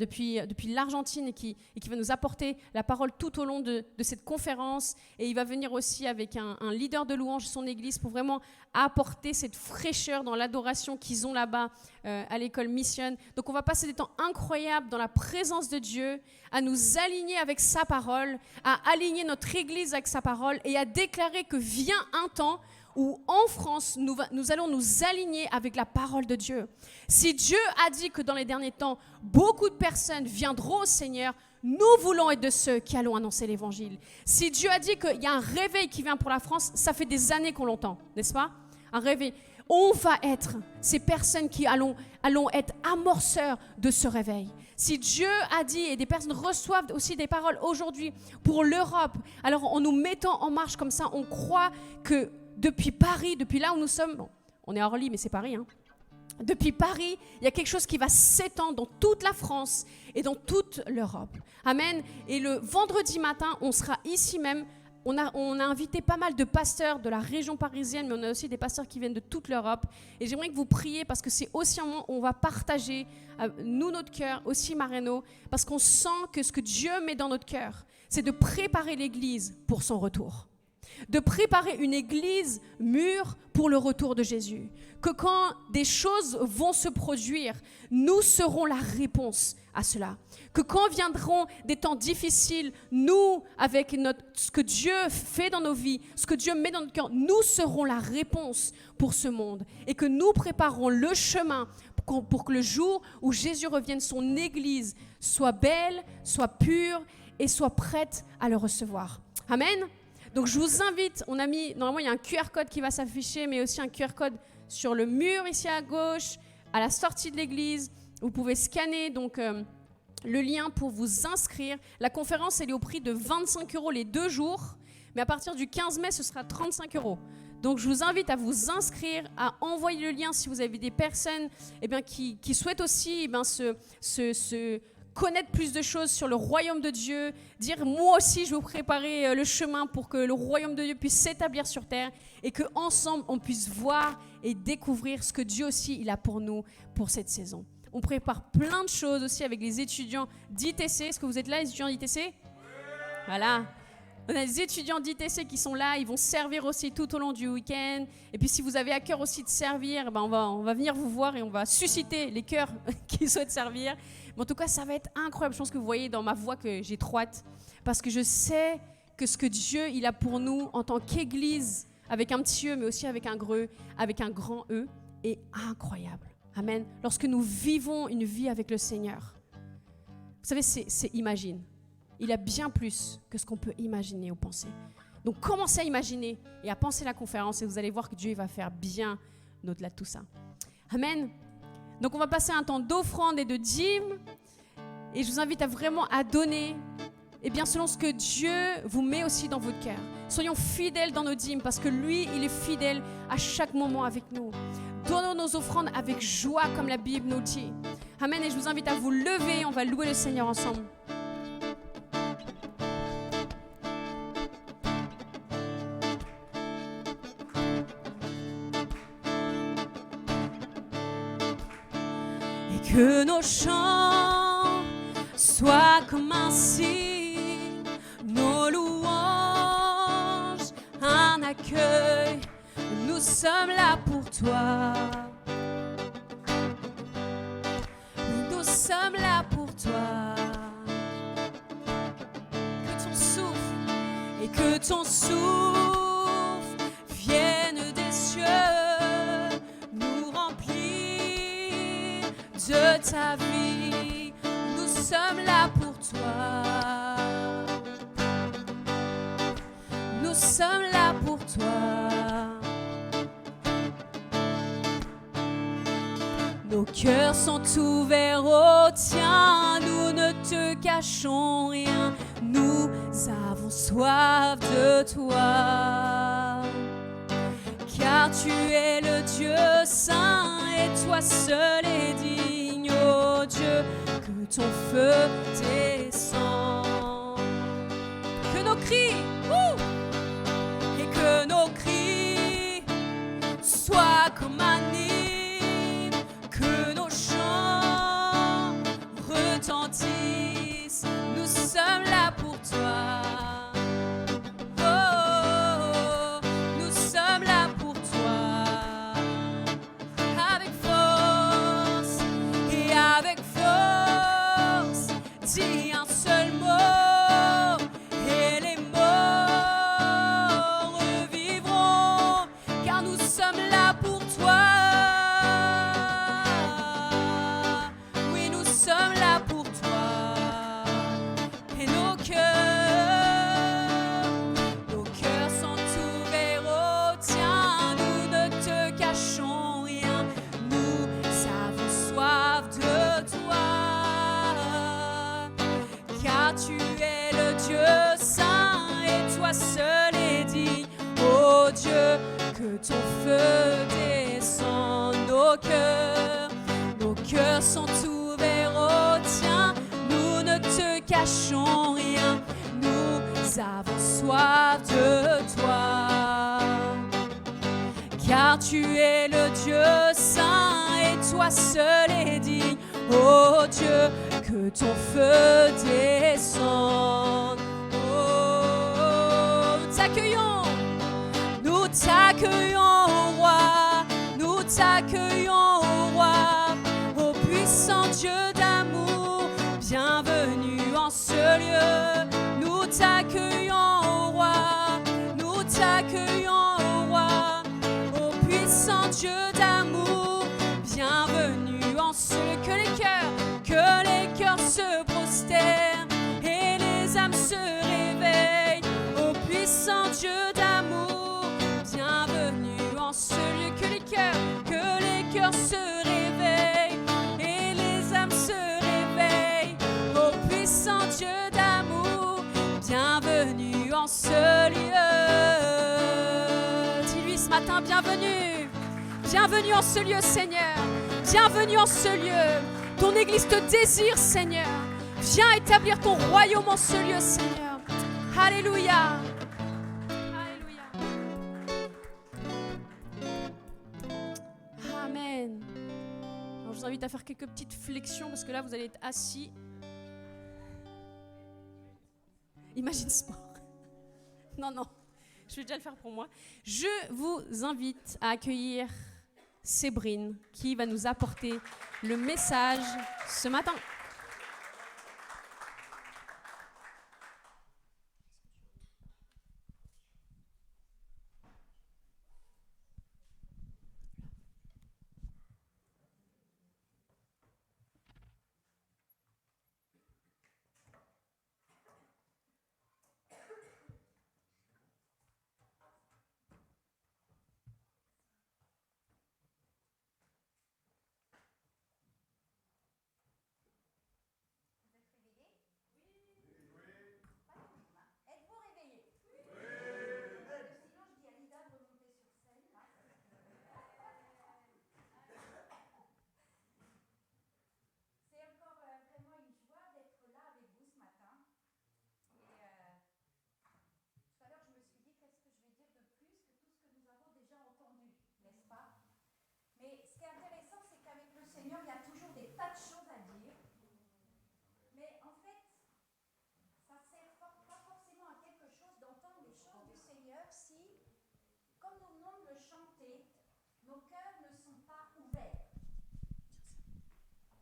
depuis l'Argentine et qui va nous apporter la parole tout au long de cette conférence. Et il va venir aussi avec un leader de louange de son église pour vraiment apporter cette fraîcheur dans l'adoration qu'ils ont là-bas à l'école Mission. Donc on va passer des temps incroyables dans la présence de Dieu, à nous aligner avec sa parole, à aligner notre église avec sa parole et à déclarer que vient un temps où en France, nous allons nous aligner avec la parole de Dieu. Si Dieu a dit que dans les derniers temps, beaucoup de personnes viendront au Seigneur, nous voulons être de ceux qui allons annoncer l'Évangile. Si Dieu a dit qu'il y a un réveil qui vient pour la France, ça fait des années qu'on l'entend, n'est-ce pas? Un réveil. On va être ces personnes qui allons être amorceurs de ce réveil. Si Dieu a dit, et des personnes reçoivent aussi des paroles aujourd'hui pour l'Europe, alors en nous mettant en marche comme ça, on croit que depuis Paris, depuis là où nous sommes, bon, on est à Orly, mais c'est Paris, depuis Paris, il y a quelque chose qui va s'étendre dans toute la France et dans toute l'Europe. Amen. Et le vendredi matin, on sera ici même. On a invité pas mal de pasteurs de la région parisienne, mais on a aussi des pasteurs qui viennent de toute l'Europe. Et j'aimerais que vous priez parce que c'est aussi un moment où on va partager, nous, notre cœur, aussi Mareno, parce qu'on sent que ce que Dieu met dans notre cœur, c'est de préparer l'Église pour son retour. De préparer une église mûre pour le retour de Jésus. Que quand des choses vont se produire, nous serons la réponse à cela. Que quand viendront des temps difficiles, nous, avec ce que Dieu fait dans nos vies, ce que Dieu met dans notre cœur, nous serons la réponse pour ce monde. Et que nous préparons le chemin pour que le jour où Jésus revienne, son église soit belle, soit pure et soit prête à le recevoir. Amen. Donc je vous invite, normalement il y a un QR code qui va s'afficher, mais aussi un QR code sur le mur ici à gauche, à la sortie de l'église. Vous pouvez scanner le lien pour vous inscrire. La conférence elle est au prix de 25 € les 2 jours, mais à partir du 15 mai ce sera 35 €. Donc je vous invite à vous inscrire, à envoyer le lien si vous avez des personnes qui souhaitent aussi se connaître plus de choses sur le royaume de Dieu, dire moi aussi je vais vous préparer le chemin pour que le royaume de Dieu puisse s'établir sur terre et qu'ensemble on puisse voir et découvrir ce que Dieu aussi il a pour nous pour cette saison. On prépare plein de choses aussi avec les étudiants d'ITC. Est-ce que vous êtes là les étudiants d'ITC? Voilà. On a des étudiants d'ITC qui sont là, ils vont servir aussi tout au long du week-end. Et puis si vous avez à cœur aussi de servir, on va venir vous voir et on va susciter les cœurs qui souhaitent servir. Mais en tout cas, ça va être incroyable. Je pense que vous voyez dans ma voix que j'ai trop hâte. Parce que je sais que ce que Dieu il a pour nous en tant qu'Église, avec un petit E, mais aussi avec un grand E, est incroyable. Amen. Lorsque nous vivons une vie avec le Seigneur, vous savez, c'est imagine. Il a bien plus que ce qu'on peut imaginer ou penser. Donc commencez à imaginer et à penser la conférence et vous allez voir que Dieu va faire bien au-delà de tout ça. Amen. Donc on va passer un temps d'offrande et de dîme et je vous invite à vraiment à donner selon ce que Dieu vous met aussi dans votre cœur. Soyons fidèles dans nos dîmes parce que lui, il est fidèle à chaque moment avec nous. Donnons nos offrandes avec joie comme la Bible nous dit. Amen. Et je vous invite à vous lever, on va louer le Seigneur ensemble. Que nos chants ainsi nos louanges, un accueil. Nous sommes là pour toi. Nous sommes là pour toi. Que ton souffle et que ton souffle vienne des cieux, nous remplit de ta vie. Nous sommes là pour toi. Nous sommes là pour toi. Nos cœurs sont ouverts au tien, nous ne te cachons rien, nous avons soif de toi. Car tu es le Dieu saint et toi seul est digne, ô Dieu, que ton feu descend. Que nos cris, et que nos cris soient comme un hymne, que nos chants retentissent. Nous sommes là pour toi. Oh, nous sommes là pour toi. Avec force et avec force, dis un seul mot et les morts revivront, car nous sommes là pour toi. Oui, nous sommes là pour toi. Et nos cœurs sont ouverts au tien, nous ne te cachons rien, nous avons soif de toi. Car tu es le Dieu saint et toi seul est digne, ô Dieu, que ton feu descende. Nos cœurs sont ouverts au tien, nous ne te cachons rien, nous avons soif de toi. Car tu es le Dieu saint et toi seul est digne, ô Dieu, que ton feu descende. Oh, nous t'accueillons, roi, nous t'accueillons, roi, ô puissant Dieu d'amour, bienvenue en ce lieu. Nous t'accueillons, roi, nous t'accueillons, roi, ô puissant Dieu d'amour, bienvenue en ce lieu. Que les cœurs se prosternent et les âmes se réveillent, ô puissant Dieu d'amour, bienvenue en ce lieu. Que les cœurs se réveillent et les âmes se réveillent, ô puissant Dieu d'amour, bienvenue en ce lieu. Dis-lui ce matin, bienvenue, bienvenue en ce lieu, Seigneur, bienvenue en ce lieu. Ton Église te désire, Seigneur. Viens établir ton royaume en ce lieu, Seigneur. Alléluia. Alléluia. Amen. Alors, je vous invite à faire quelques petites flexions parce que là, vous allez être assis. Imagine sport. Non, je vais déjà le faire pour moi. Je vous invite à accueillir Sébrine qui va nous apporter le message ce matin. prière si, comme nous venons de le chanter, nos cœurs ne sont pas ouverts.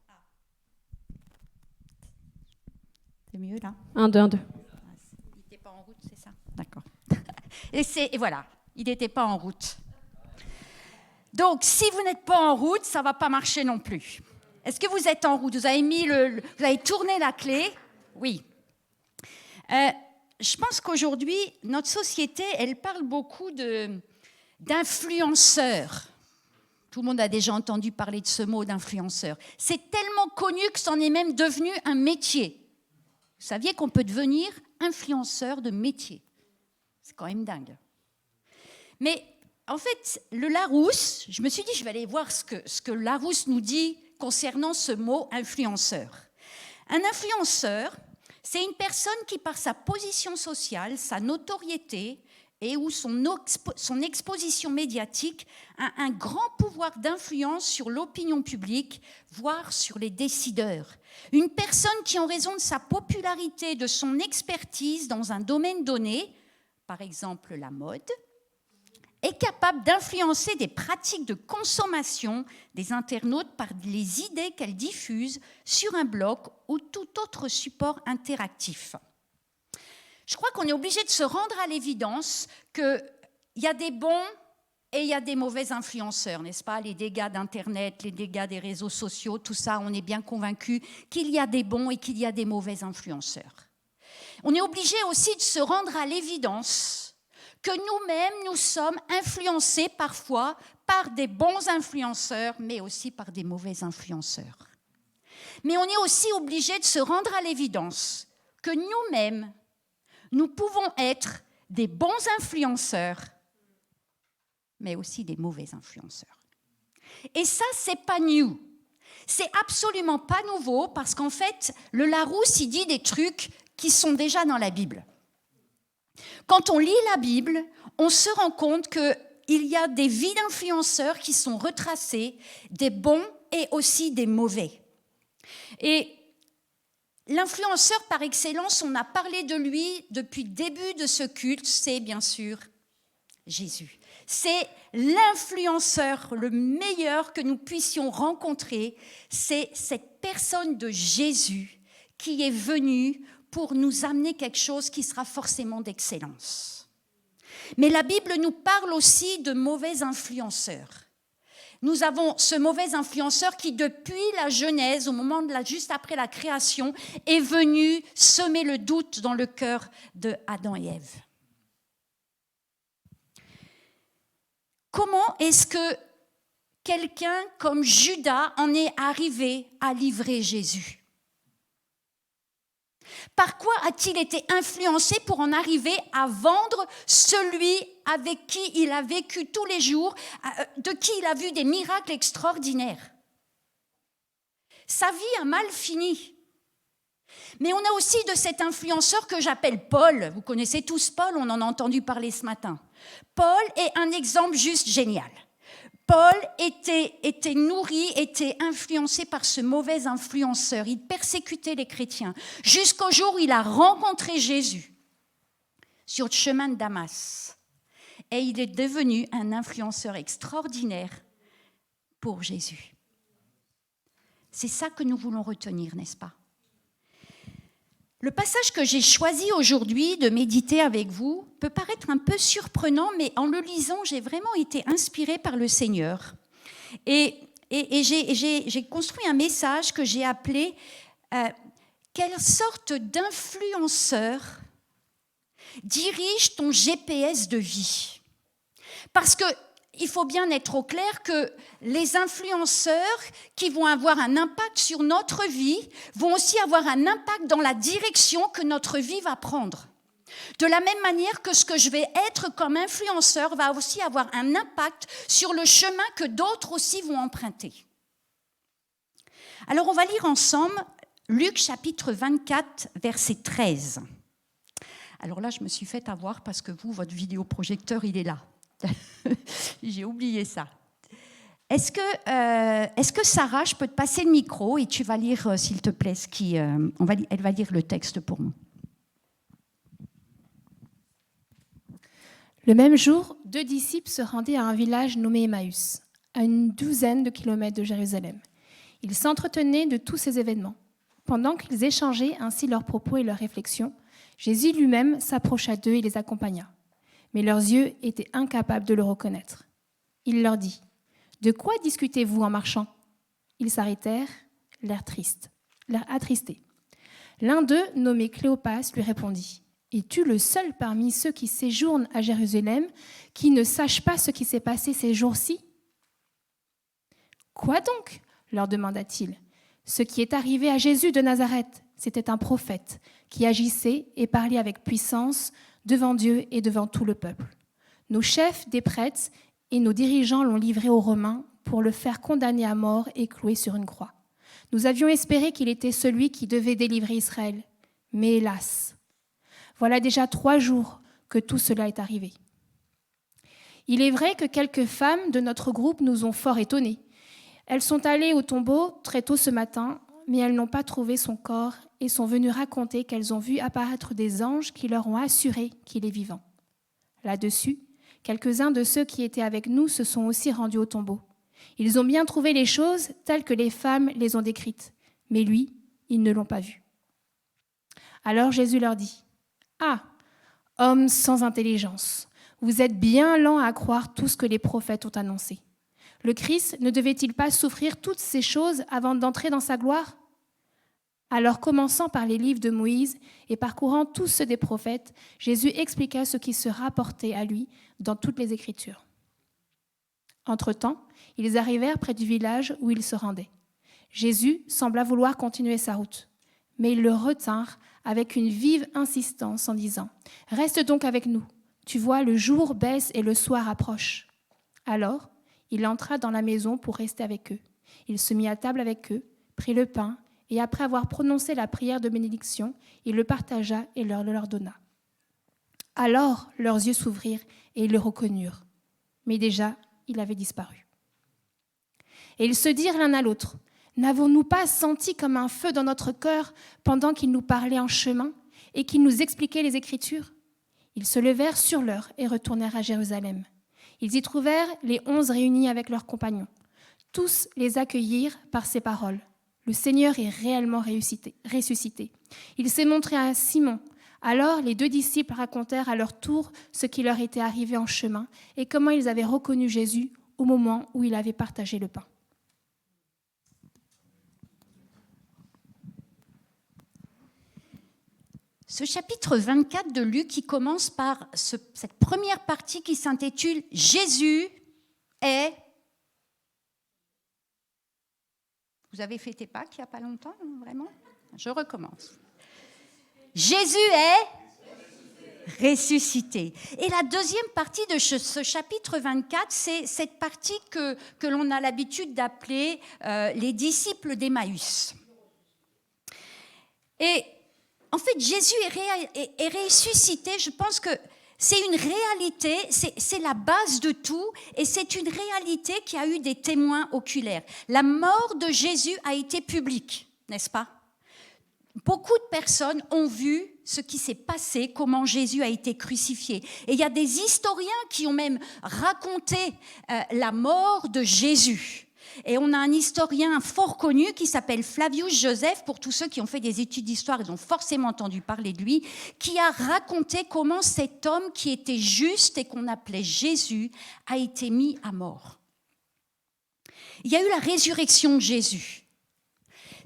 Ah. C'est mieux là ? 1, 2, 1, 2. Il n'était pas en route, c'est ça ? D'accord. Et voilà, il n'était pas en route. Donc, si vous n'êtes pas en route, ça ne va pas marcher non plus. Est-ce que vous êtes en route ? Vous avez tourné la clé ? Oui. Je pense qu'aujourd'hui, notre société, elle parle beaucoup d'influenceurs. Tout le monde a déjà entendu parler de ce mot d'influenceur. C'est tellement connu que c'en est même devenu un métier. Vous saviez qu'on peut devenir influenceur de métier ? C'est quand même dingue. Mais en fait, le Larousse, je me suis dit, je vais aller voir ce que Larousse nous dit concernant ce mot influenceur. Un influenceur, c'est une personne qui, par sa position sociale, sa notoriété et ou son exposition médiatique, a un grand pouvoir d'influence sur l'opinion publique, voire sur les décideurs. Une personne qui, en raison de sa popularité, de son expertise dans un domaine donné, par exemple la mode, est capable d'influencer des pratiques de consommation des internautes par les idées qu'elle diffuse sur un blog ou tout autre support interactif. Je crois qu'on est obligé de se rendre à l'évidence qu'il y a des bons et il y a des mauvais influenceurs, n'est-ce pas ? Les dégâts d'Internet, les dégâts des réseaux sociaux, tout ça, on est bien convaincus qu'il y a des bons et qu'il y a des mauvais influenceurs. On est obligé aussi de se rendre à l'évidence que nous-mêmes, nous sommes influencés parfois par des bons influenceurs, mais aussi par des mauvais influenceurs. Mais on est aussi obligé de se rendre à l'évidence que nous-mêmes, nous pouvons être des bons influenceurs, mais aussi des mauvais influenceurs. Et ça, c'est pas new. C'est absolument pas nouveau, parce qu'en fait, le Larousse, il dit des trucs qui sont déjà dans la Bible. Quand on lit la Bible, on se rend compte qu'il y a des vies d'influenceurs qui sont retracées, des bons et aussi des mauvais. Et l'influenceur par excellence, on a parlé de lui depuis le début de ce culte, c'est bien sûr Jésus. C'est l'influenceur le meilleur que nous puissions rencontrer, c'est cette personne de Jésus qui est venue pour nous amener quelque chose qui sera forcément d'excellence. Mais la Bible nous parle aussi de mauvais influenceurs. Nous avons ce mauvais influenceur qui, depuis la Genèse, au moment juste après la création, est venu semer le doute dans le cœur de Adam et Ève. Comment est-ce que quelqu'un comme Judas en est arrivé à livrer Jésus ? Par quoi a-t-il été influencé pour en arriver à vendre celui avec qui il a vécu tous les jours, de qui il a vu des miracles extraordinaires ? Sa vie a mal fini. Mais on a aussi de cet influenceur que j'appelle Paul. Vous connaissez tous Paul, on en a entendu parler ce matin. Paul est un exemple juste génial. Paul était nourri, était influencé par ce mauvais influenceur. Il persécutait les chrétiens jusqu'au jour où il a rencontré Jésus sur le chemin de Damas. Et il est devenu un influenceur extraordinaire pour Jésus. C'est ça que nous voulons retenir, n'est-ce pas ? Le passage que j'ai choisi aujourd'hui de méditer avec vous peut paraître un peu surprenant, mais en le lisant, j'ai vraiment été inspirée par le Seigneur. Et j'ai construit un message que j'ai appelé « Quelle sorte d'influenceur dirige ton GPS de vie ?» Parce que il faut bien être au clair que les influenceurs qui vont avoir un impact sur notre vie vont aussi avoir un impact dans la direction que notre vie va prendre. De la même manière que ce que je vais être comme influenceur va aussi avoir un impact sur le chemin que d'autres aussi vont emprunter. Alors on va lire ensemble Luc chapitre 24, verset 13. Alors là, je me suis fait avoir parce que vous, votre vidéoprojecteur, il est là. J'ai oublié ça. Est-ce que Sarah, je peux te passer le micro et tu vas lire, s'il te plaît, elle va lire le texte pour nous. Le même jour, 2 disciples se rendaient à un village nommé Emmaüs, à une douzaine de kilomètres de Jérusalem. Ils s'entretenaient de tous ces événements. Pendant qu'ils échangeaient ainsi leurs propos et leurs réflexions, Jésus lui-même s'approcha d'eux et les accompagna. Mais leurs yeux étaient incapables de le reconnaître. Il leur dit : « De quoi discutez-vous en marchant ?» Ils s'arrêtèrent, l'air attristés. L'un d'eux, nommé Cléopas, lui répondit : « Es-tu le seul parmi ceux qui séjournent à Jérusalem qui ne sache pas ce qui s'est passé ces jours-ci ?»« Quoi donc ?» leur demanda-t-il. « Ce qui est arrivé à Jésus de Nazareth, c'était un prophète qui agissait et parlait avec puissance devant Dieu et devant tout le peuple. Nos chefs des prêtres et nos dirigeants l'ont livré aux Romains pour le faire condamner à mort et clouer sur une croix. Nous avions espéré qu'il était celui qui devait délivrer Israël. Mais hélas, voilà déjà 3 jours que tout cela est arrivé. Il est vrai que quelques femmes de notre groupe nous ont fort étonnés. Elles sont allées au tombeau très tôt ce matin, mais elles n'ont pas trouvé son corps et sont venues raconter qu'elles ont vu apparaître des anges qui leur ont assuré qu'il est vivant. Là-dessus, quelques-uns de ceux qui étaient avec nous se sont aussi rendus au tombeau. Ils ont bien trouvé les choses telles que les femmes les ont décrites, mais lui, ils ne l'ont pas vu. Alors Jésus leur dit : « Ah, hommes sans intelligence, vous êtes bien lents à croire tout ce que les prophètes ont annoncé. Le Christ ne devait-il pas souffrir toutes ces choses avant d'entrer dans sa gloire ? Alors, commençant par les livres de Moïse et parcourant tous ceux des prophètes, Jésus expliqua ce qui se rapportait à lui dans toutes les Écritures. Entre-temps, ils arrivèrent près du village où ils se rendaient. Jésus sembla vouloir continuer sa route, mais ils le retinrent avec une vive insistance en disant : « Reste donc avec nous. Tu vois, le jour baisse et le soir approche. » Alors, il entra dans la maison pour rester avec eux. Il se mit à table avec eux, prit le pain, et après avoir prononcé la prière de bénédiction, il le partagea et leur donna. Alors leurs yeux s'ouvrirent et ils le reconnurent. Mais déjà, il avait disparu. Et ils se dirent l'un à l'autre : « N'avons-nous pas senti comme un feu dans notre cœur pendant qu'il nous parlait en chemin et qu'il nous expliquait les Écritures ?» Ils se levèrent sur l'heure et retournèrent à Jérusalem. Ils y trouvèrent les 11 réunis avec leurs compagnons. Tous les accueillirent par ces paroles : « Le Seigneur est réellement ressuscité. Il s'est montré à Simon. » Alors les 2 disciples racontèrent à leur tour ce qui leur était arrivé en chemin et comment ils avaient reconnu Jésus au moment où il avait partagé le pain. Ce chapitre 24 de Luc qui commence par cette première partie qui s'intitule « Jésus est ». Vous avez fêté Pâques il n'y a pas longtemps, vraiment ? Je recommence. Jésus est ressuscité. Et la deuxième partie de ce chapitre 24, c'est cette partie que l'on a l'habitude d'appeler les disciples d'Emmaüs. Et en fait, Jésus est ressuscité, je pense que c'est une réalité, c'est la base de tout, et c'est une réalité qui a eu des témoins oculaires. La mort de Jésus a été publique, n'est-ce pas ? Beaucoup de personnes ont vu ce qui s'est passé, comment Jésus a été crucifié. Et il y a des historiens qui ont même raconté la mort de Jésus. Et on a un historien fort connu qui s'appelle Flavius Joseph, pour tous ceux qui ont fait des études d'histoire, ils ont forcément entendu parler de lui, qui a raconté comment cet homme qui était juste et qu'on appelait Jésus a été mis à mort. Il y a eu la résurrection de Jésus.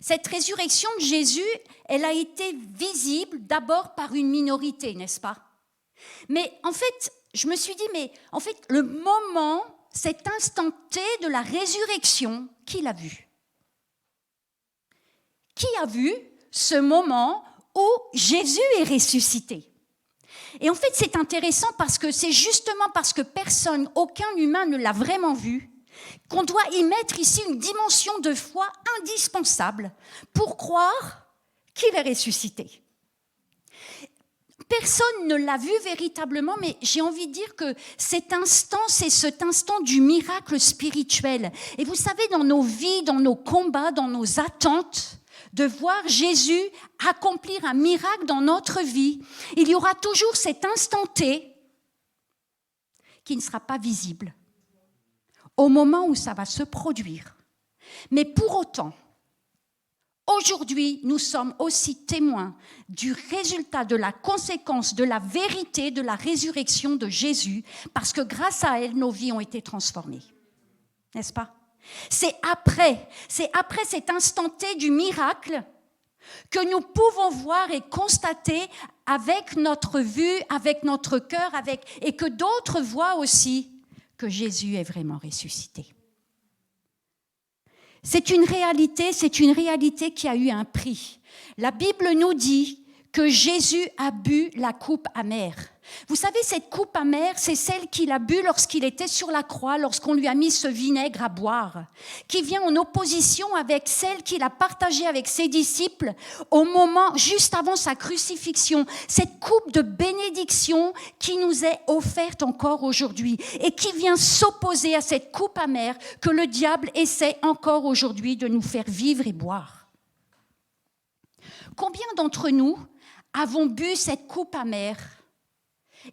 Cette résurrection de Jésus, elle a été visible d'abord par une minorité, n'est-ce pas ? Mais en fait, je me suis dit, mais en fait, le moment, cet instant T de la résurrection, qui l'a vu ? Qui a vu ce moment où Jésus est ressuscité ? Et en fait, c'est intéressant parce que c'est justement parce que personne, aucun humain ne l'a vraiment vu, qu'on doit y mettre ici une dimension de foi indispensable pour croire qu'il est ressuscité. Personne ne l'a vu véritablement, mais j'ai envie de dire que cet instant, c'est cet instant du miracle spirituel. Et vous savez, dans nos vies, dans nos combats, dans nos attentes, de voir Jésus accomplir un miracle dans notre vie, il y aura toujours cet instant T qui ne sera pas visible au moment où ça va se produire. Mais pour autant, aujourd'hui, nous sommes aussi témoins du résultat, de la conséquence, de la vérité de la résurrection de Jésus, parce que grâce à elle, nos vies ont été transformées. N'est-ce pas? C'est après cet instant T du miracle que nous pouvons voir et constater avec notre vue, avec notre cœur, et que d'autres voient aussi que Jésus est vraiment ressuscité. C'est une réalité qui a eu un prix. La Bible nous dit que Jésus a bu la coupe amère. Vous savez, cette coupe amère, c'est celle qu'il a bu lorsqu'il était sur la croix, lorsqu'on lui a mis ce vinaigre à boire, qui vient en opposition avec celle qu'il a partagée avec ses disciples au moment, juste avant sa crucifixion. Cette coupe de bénédiction qui nous est offerte encore aujourd'hui et qui vient s'opposer à cette coupe amère que le diable essaie encore aujourd'hui de nous faire vivre et boire. Combien d'entre nous avons bu cette coupe amère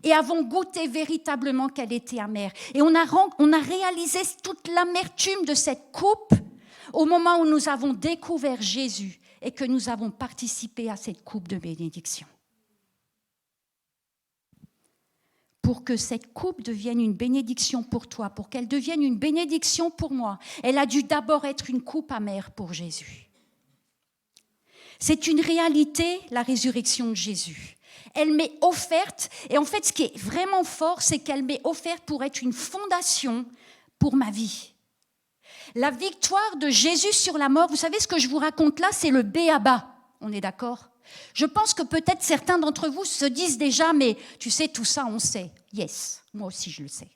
et avons goûté véritablement qu'elle était amère? Et on a réalisé toute l'amertume de cette coupe au moment où nous avons découvert Jésus et que nous avons participé à cette coupe de bénédiction. Pour que cette coupe devienne une bénédiction pour toi, pour qu'elle devienne une bénédiction pour moi, elle a dû d'abord être une coupe amère pour Jésus. C'est une réalité, la résurrection de Jésus. Elle m'est offerte, et en fait, ce qui est vraiment fort, c'est qu'elle m'est offerte pour être une fondation pour ma vie. La victoire de Jésus sur la mort, vous savez, ce que je vous raconte là, c'est le b.a.-ba. On est d'accord? Je pense que peut-être certains d'entre vous se disent déjà, mais tu sais, tout ça, on sait. Yes, moi aussi, je le sais.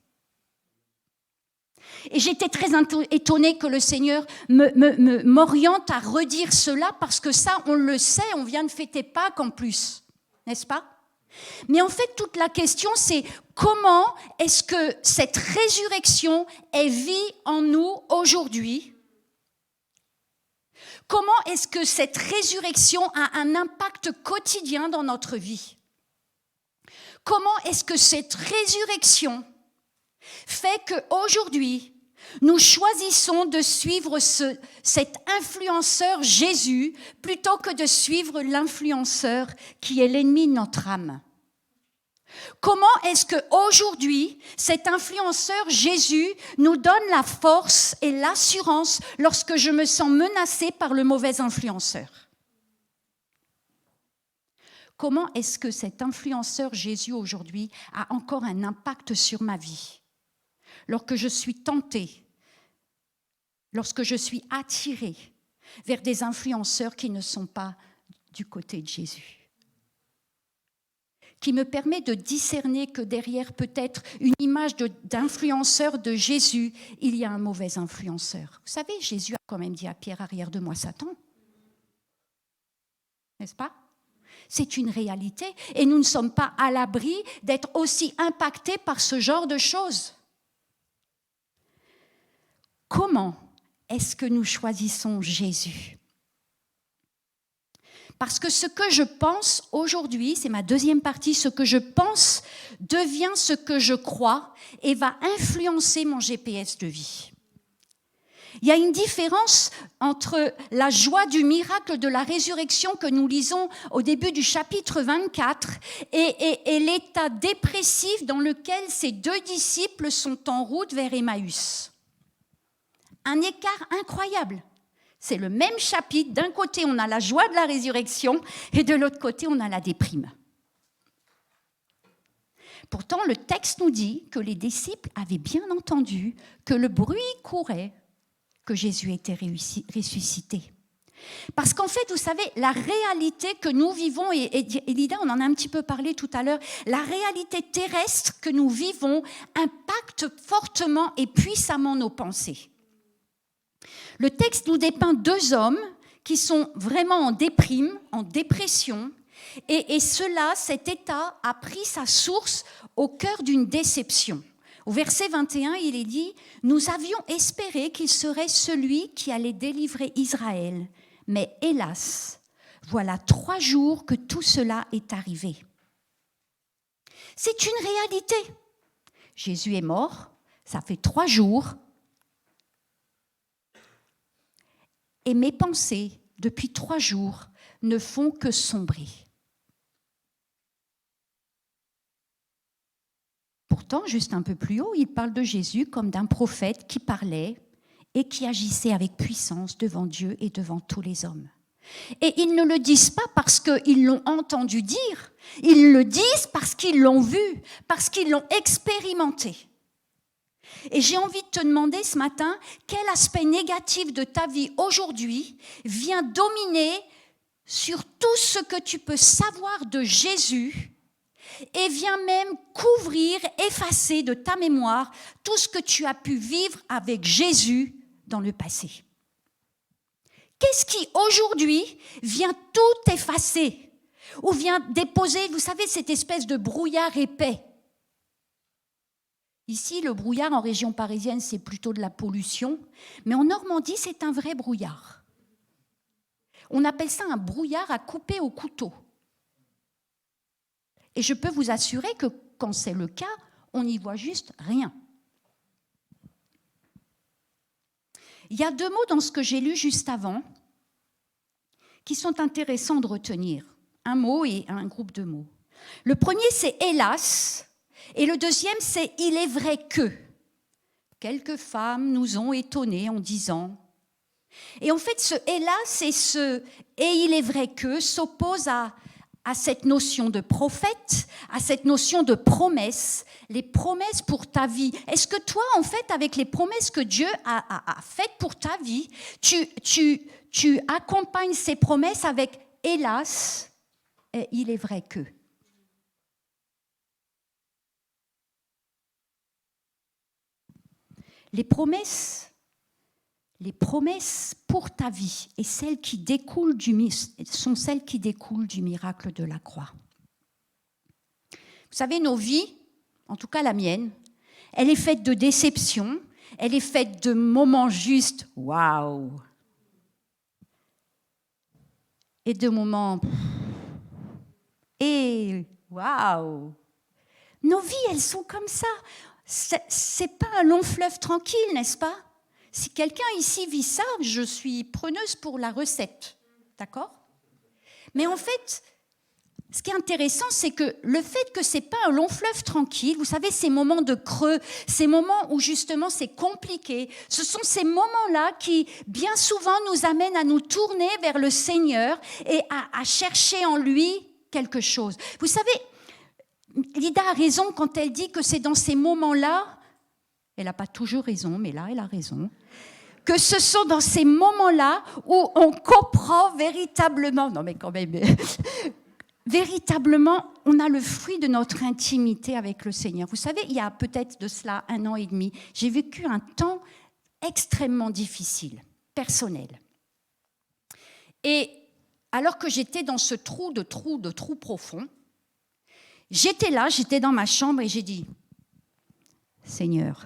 Et j'étais très étonnée que le Seigneur m'oriente à redire cela, parce que ça, on le sait, on vient de fêter Pâques en plus, n'est-ce pas? Mais en fait, toute la question, c'est comment est-ce que cette résurrection vit en nous aujourd'hui? Comment est-ce que cette résurrection a un impact quotidien dans notre vie? Comment est-ce que cette résurrection fait qu'aujourd'hui, nous choisissons de suivre cet influenceur Jésus plutôt que de suivre l'influenceur qui est l'ennemi de notre âme? Comment est-ce qu'aujourd'hui, cet influenceur Jésus nous donne la force et l'assurance lorsque je me sens menacée par le mauvais influenceur? Comment est-ce que cet influenceur Jésus aujourd'hui a encore un impact sur ma vie? Lorsque je suis tentée, lorsque je suis attirée vers des influenceurs qui ne sont pas du côté de Jésus, qui me permet de discerner que derrière peut-être une image d'influenceur de Jésus, il y a un mauvais influenceur. Vous savez, Jésus a quand même dit à Pierre, arrière de moi Satan. N'est-ce pas? C'est une réalité et nous ne sommes pas à l'abri d'être aussi impactés par ce genre de choses. Comment est-ce que nous choisissons Jésus? Parce que ce que je pense aujourd'hui, c'est ma deuxième partie, ce que je pense devient ce que je crois et va influencer mon GPS de vie. Il y a une différence entre la joie du miracle de la résurrection que nous lisons au début du chapitre 24 et l'état dépressif dans lequel ces deux disciples sont en route vers Emmaüs. Un écart incroyable. C'est le même chapitre. D'un côté, on a la joie de la résurrection et de l'autre côté, on a la déprime. Pourtant, le texte nous dit que les disciples avaient bien entendu que le bruit courait que Jésus était ressuscité. Parce qu'en fait, vous savez, la réalité que nous vivons, et Lida, on en a un petit peu parlé tout à l'heure, la réalité terrestre que nous vivons impacte fortement et puissamment nos pensées. Le texte nous dépeint deux hommes qui sont vraiment en déprime, en dépression, et cet état a pris sa source au cœur d'une déception. Au verset 21, il est dit « Nous avions espéré qu'il serait celui qui allait délivrer Israël, mais hélas, voilà 3 jours que tout cela est arrivé. » C'est une réalité. Jésus est mort, ça fait 3 jours, et mes pensées, depuis 3 jours, ne font que sombrer. Pourtant, juste un peu plus haut, il parle de Jésus comme d'un prophète qui parlait et qui agissait avec puissance devant Dieu et devant tous les hommes. Et ils ne le disent pas parce qu'ils l'ont entendu dire, ils le disent parce qu'ils l'ont vu, parce qu'ils l'ont expérimenté. Et j'ai envie de te demander ce matin, quel aspect négatif de ta vie aujourd'hui vient dominer sur tout ce que tu peux savoir de Jésus et vient même couvrir, effacer de ta mémoire tout ce que tu as pu vivre avec Jésus dans le passé. Qu'est-ce qui aujourd'hui vient tout effacer ou vient déposer, vous savez, cette espèce de brouillard épais? Ici, le brouillard en région parisienne, c'est plutôt de la pollution, mais en Normandie, c'est un vrai brouillard. On appelle ça un brouillard à couper au couteau. Et je peux vous assurer que quand c'est le cas, on n'y voit juste rien. Il y a 2 mots dans ce que j'ai lu juste avant qui sont intéressants de retenir. Un mot et un groupe de mots. Le premier, c'est « hélas ». Et le deuxième, c'est « il est vrai que ». Quelques femmes nous ont étonnés en disant. Et en fait, ce « hélas » et ce « et il est vrai que » s'opposent à cette notion de prophète, à cette notion de promesse, les promesses pour ta vie. Est-ce que toi, en fait, avec les promesses que Dieu a faites pour ta vie, tu accompagnes ces promesses avec « hélas » et « il est vrai que ». Les promesses pour ta vie et celles qui découlent sont celles qui découlent du miracle de la croix. Vous savez, nos vies, en tout cas la mienne, elle est faite de déceptions, elle est faite de moments juste « waouh » et de moments « et waouh ». Nos vies, elles sont comme ça. C'est pas un long fleuve tranquille, n'est-ce pas? Si quelqu'un ici vit ça, je suis preneuse pour la recette, d'accord? Mais en fait, ce qui est intéressant, c'est que le fait que c'est pas un long fleuve tranquille, vous savez, ces moments de creux, ces moments où justement c'est compliqué, ce sont ces moments-là qui, bien souvent, nous amènent à nous tourner vers le Seigneur et à chercher en lui quelque chose. Vous savez, Lida a raison quand elle dit que c'est dans ces moments-là, elle n'a pas toujours raison, mais là, elle a raison, que ce sont dans ces moments-là où on comprend véritablement, non mais quand même, véritablement, on a le fruit de notre intimité avec le Seigneur. Vous savez, il y a peut-être de cela 1 an et demi, j'ai vécu un temps extrêmement difficile, personnel. Et alors que j'étais dans ce trou profond, j'étais là, j'étais dans ma chambre et j'ai dit, Seigneur,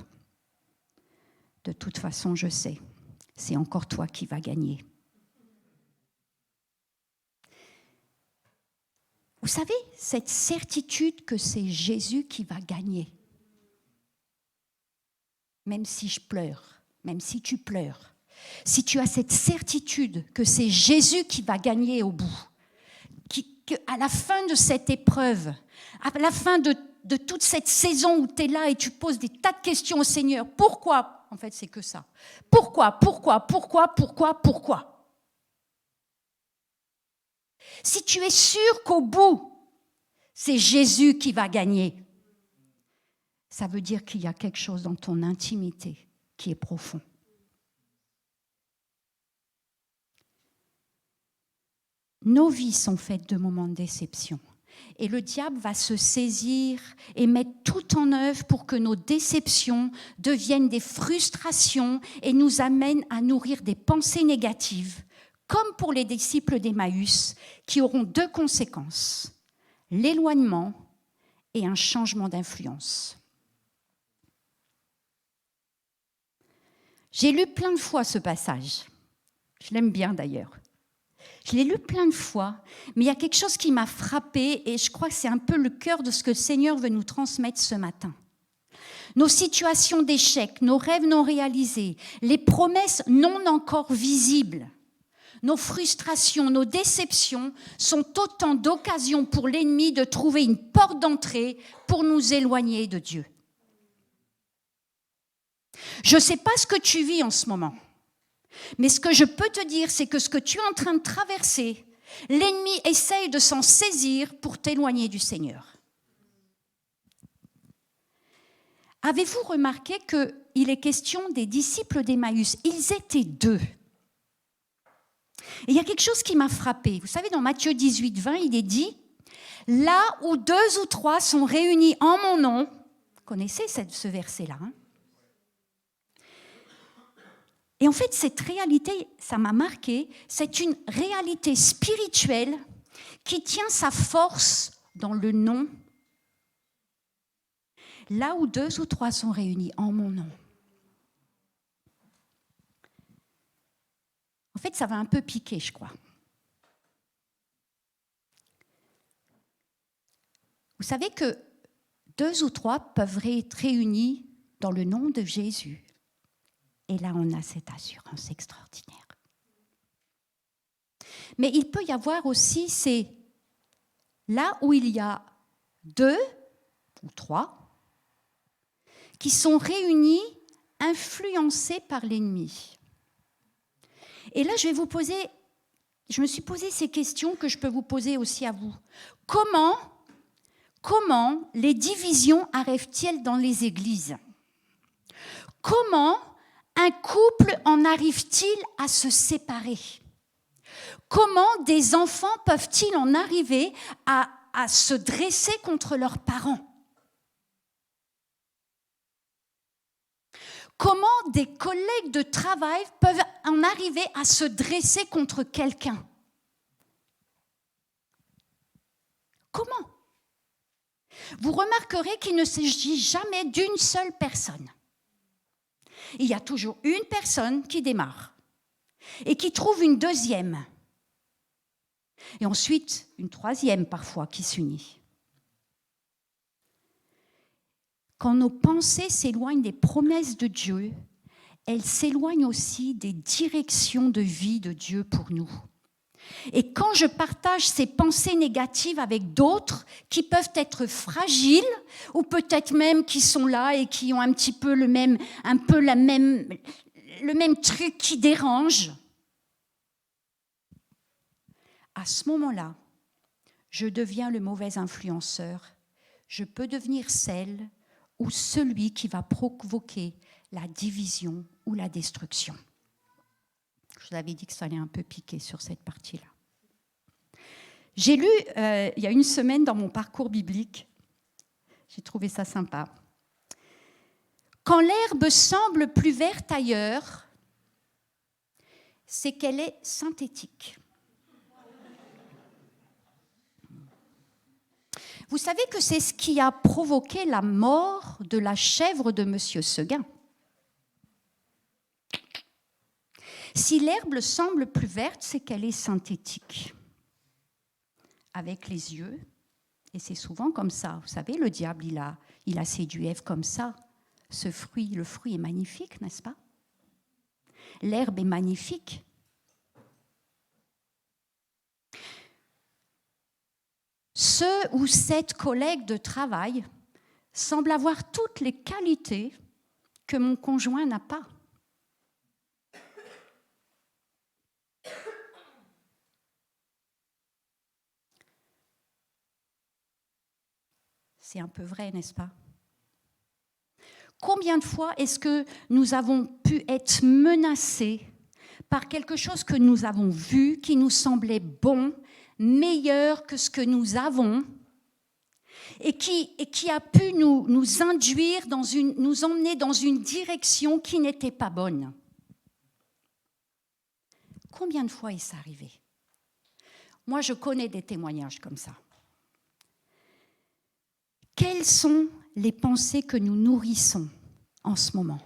de toute façon, je sais, c'est encore toi qui vas gagner. Vous savez, cette certitude que c'est Jésus qui va gagner, même si je pleure, même si tu pleures, si tu as cette certitude que c'est Jésus qui va gagner au bout, qu'à la fin de cette épreuve, à la fin de toute cette saison où tu es là et tu poses des tas de questions au Seigneur, pourquoi? En fait, c'est que ça. Pourquoi? Si tu es sûr qu'au bout, c'est Jésus qui va gagner, ça veut dire qu'il y a quelque chose dans ton intimité qui est profond. Nos vies sont faites de moments de déception. Et le diable va se saisir et mettre tout en œuvre pour que nos déceptions deviennent des frustrations et nous amènent à nourrir des pensées négatives, comme pour les disciples d'Emmaüs, qui auront 2 conséquences, l'éloignement et un changement d'influence. J'ai lu plein de fois ce passage. Je l'aime bien d'ailleurs. Je l'ai lu plein de fois, mais il y a quelque chose qui m'a frappée et je crois que c'est un peu le cœur de ce que le Seigneur veut nous transmettre ce matin. nos situations d'échec, nos rêves non réalisés, les promesses non encore visibles, nos frustrations, nos déceptions sont autant d'occasions pour l'ennemi de trouver une porte d'entrée pour nous éloigner de Dieu. Je ne sais pas ce que tu vis en ce moment, mais ce que je peux te dire, c'est que ce que tu es en train de traverser, l'ennemi essaye de s'en saisir pour t'éloigner du Seigneur. Avez-vous remarqué qu'il est question des disciples d'Emmaüs? Ils étaient 2. Et il y a quelque chose qui m'a frappée. Vous savez, dans Matthieu 18, 20, il est dit « Là où 2 ou 3 sont réunis en mon nom », vous connaissez ce verset-là, hein? Et en fait, cette réalité, ça m'a marqué, c'est une réalité spirituelle qui tient sa force dans le nom. Là où 2 ou 3 sont réunis en mon nom. En fait, ça va un peu piquer, je crois. Vous savez que 2 ou 3 peuvent être réunis dans le nom de Jésus. Et là, on a cette assurance extraordinaire. Mais il peut y avoir aussi, c'est là où il y a 2 ou 3 qui sont réunis, influencés par l'ennemi. Et là, je me suis posé ces questions que je peux vous poser aussi à vous. Comment les divisions arrivent-elles dans les églises? Comment un couple en arrive-t-il à se séparer? Comment des enfants peuvent-ils en arriver à se dresser contre leurs parents? Comment des collègues de travail peuvent en arriver à se dresser contre quelqu'un? Comment? Vous remarquerez qu'il ne s'agit jamais d'une seule personne. Il y a toujours une personne qui démarre et qui trouve une deuxième. Et ensuite, une troisième parfois qui s'unit. Quand nos pensées s'éloignent des promesses de Dieu, elles s'éloignent aussi des directions de vie de Dieu pour nous. Et quand je partage ces pensées négatives avec d'autres qui peuvent être fragiles ou peut-être même qui sont là et qui ont un petit peu le même truc qui dérange, à ce moment-là, je deviens le mauvais influenceur. Je peux devenir celle ou celui qui va provoquer la division ou la destruction. Je vous avais dit que ça allait un peu piquer sur cette partie-là. J'ai lu, il y a une semaine dans mon parcours biblique, j'ai trouvé ça sympa. Quand l'herbe semble plus verte ailleurs, c'est qu'elle est synthétique. Vous savez que c'est ce qui a provoqué la mort de la chèvre de M. Seguin. Si l'herbe semble plus verte, c'est qu'elle est synthétique. Avec les yeux, et c'est souvent comme ça. Vous savez, le diable, il a séduit Ève comme ça. Le fruit est magnifique, n'est-ce pas? L'herbe est magnifique. Ce ou cette collègue de travail semble avoir toutes les qualités que mon conjoint n'a pas. C'est un peu vrai, n'est-ce pas? Combien de fois est-ce que nous avons pu être menacés par quelque chose que nous avons vu, qui nous semblait bon, meilleur que ce que nous avons, et qui a pu nous induire, nous emmener dans une direction qui n'était pas bonne? Combien de fois est-ce arrivé? Moi, je connais des témoignages comme ça. Quelles sont les pensées que nous nourrissons en ce moment?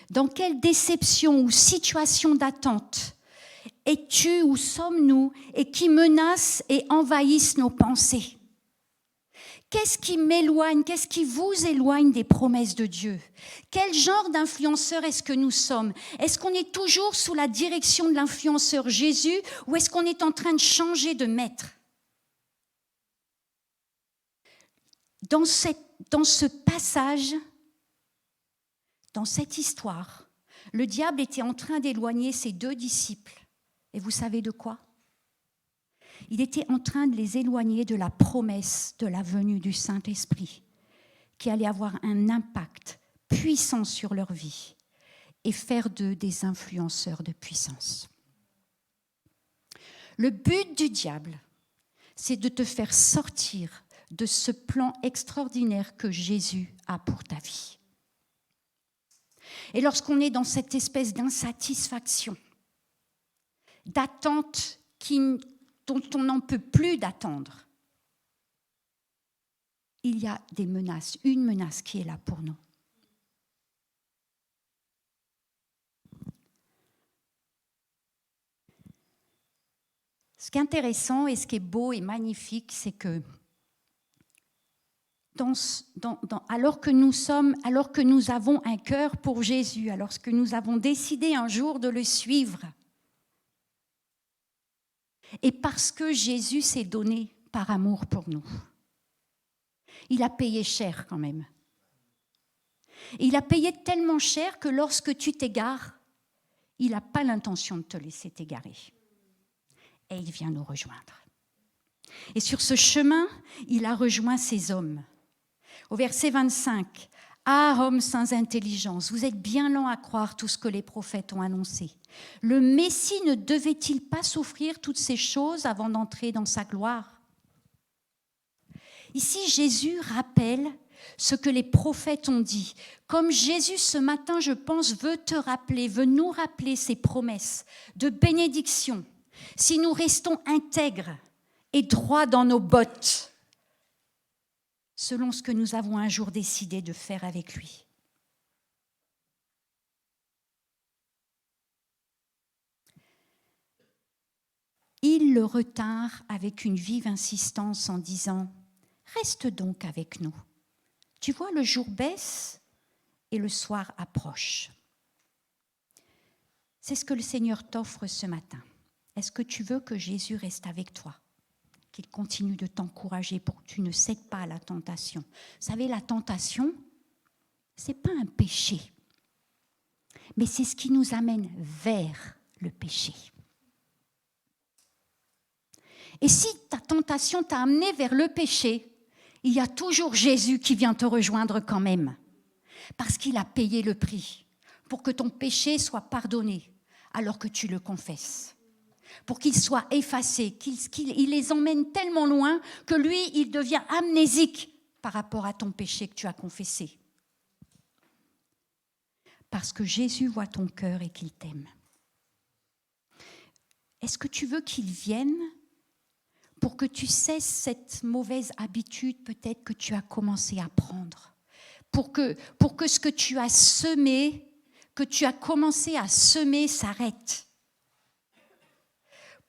Dans quelle déception ou situation d'attente es-tu ou sommes-nous et qui menacent et envahissent nos pensées? Qu'est-ce qui m'éloigne, qu'est-ce qui vous éloigne des promesses de Dieu? Quel genre d'influenceur est-ce que nous sommes? Est-ce qu'on est toujours sous la direction de l'influenceur Jésus ou est-ce qu'on est en train de changer de maître? Dans ce passage, dans cette histoire, le diable était en train d'éloigner ses 2 disciples. Et vous savez de quoi? Il était en train de les éloigner de la promesse de la venue du Saint-Esprit, qui allait avoir un impact puissant sur leur vie et faire d'eux des influenceurs de puissance. Le but du diable, c'est de te faire sortir de ce plan extraordinaire que Jésus a pour ta vie. Et lorsqu'on est dans cette espèce d'insatisfaction, d'attente dont on n'en peut plus d'attendre, il y a des menaces, une menace qui est là pour nous. Ce qui est intéressant et ce qui est beau et magnifique, c'est que alors que nous avons un cœur pour Jésus, alors que nous avons décidé un jour de le suivre, et parce que Jésus s'est donné par amour pour nous, il a payé cher quand même. Et il a payé tellement cher que lorsque tu t'égares, il n'a pas l'intention de te laisser t'égarer. Et il vient nous rejoindre. Et sur ce chemin, il a rejoint ces hommes. Au verset 25, « Ah, hommes sans intelligence, vous êtes bien lents à croire tout ce que les prophètes ont annoncé. Le Messie ne devait-il pas souffrir toutes ces choses avant d'entrer dans sa gloire ?» Ici, Jésus rappelle ce que les prophètes ont dit. Comme Jésus, ce matin, je pense, veut nous rappeler ses promesses de bénédiction. Si nous restons intègres et droits dans nos bottes, selon ce que nous avons un jour décidé de faire avec lui. Ils le retinrent avec une vive insistance en disant « Reste donc avec nous. Tu vois, le jour baisse et le soir approche. » C'est ce que le Seigneur t'offre ce matin. Est-ce que tu veux que Jésus reste avec toi ? Qu'il continue de t'encourager pour que tu ne cèdes pas à la tentation. Vous savez, la tentation, ce n'est pas un péché, mais c'est ce qui nous amène vers le péché. Et si ta tentation t'a amené vers le péché, il y a toujours Jésus qui vient te rejoindre quand même, parce qu'il a payé le prix pour que ton péché soit pardonné alors que tu le confesses. Pour qu'il soit effacé, qu'il les emmène tellement loin que lui, il devient amnésique par rapport à ton péché que tu as confessé. Parce que Jésus voit ton cœur et qu'il t'aime. Est-ce que tu veux qu'il vienne pour que tu cesses cette mauvaise habitude peut-être que tu as commencé à prendre, pour que ce que tu as semé, que tu as commencé à semer s'arrête.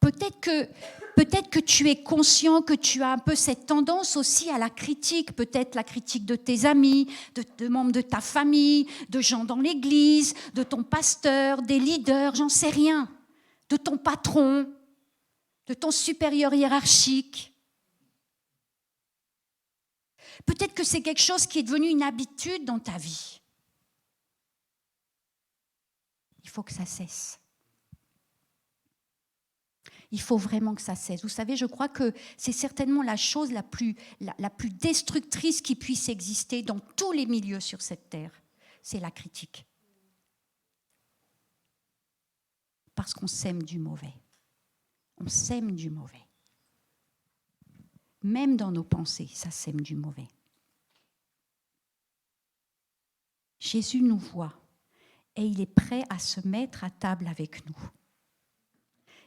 Peut-être que tu es conscient que tu as un peu cette tendance aussi à la critique, peut-être la critique de tes amis, de membres de ta famille, de gens dans l'église, de ton pasteur, des leaders, j'en sais rien, de ton patron, de ton supérieur hiérarchique. Peut-être que c'est quelque chose qui est devenu une habitude dans ta vie. Il faut que ça cesse. Il faut vraiment que ça cesse. Vous savez, je crois que c'est certainement la chose la plus destructrice qui puisse exister dans tous les milieux sur cette terre. C'est la critique. Parce qu'on sème du mauvais. On sème du mauvais. Même dans nos pensées, ça sème du mauvais. Jésus nous voit et il est prêt à se mettre à table avec nous.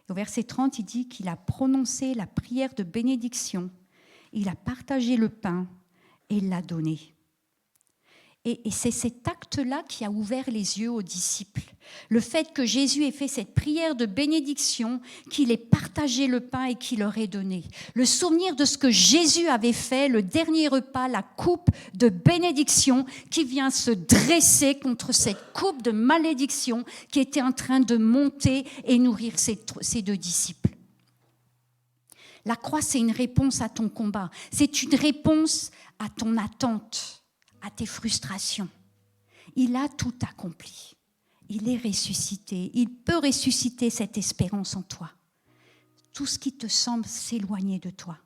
Au verset 30, il dit qu'il a prononcé la prière de bénédiction, il a partagé le pain et il l'a donné. Et c'est cet acte-là qui a ouvert les yeux aux disciples. Le fait que Jésus ait fait cette prière de bénédiction, qu'il ait partagé le pain et qu'il leur ait donné. Le souvenir de ce que Jésus avait fait, le dernier repas, la coupe de bénédiction qui vient se dresser contre cette coupe de malédiction qui était en train de monter et nourrir ces deux disciples. La croix, c'est une réponse à ton combat. C'est une réponse à ton attente, à tes frustrations. Il a tout accompli. Il est ressuscité. Il peut ressusciter cette espérance en toi. Tout ce qui te semble s'éloigner de toi.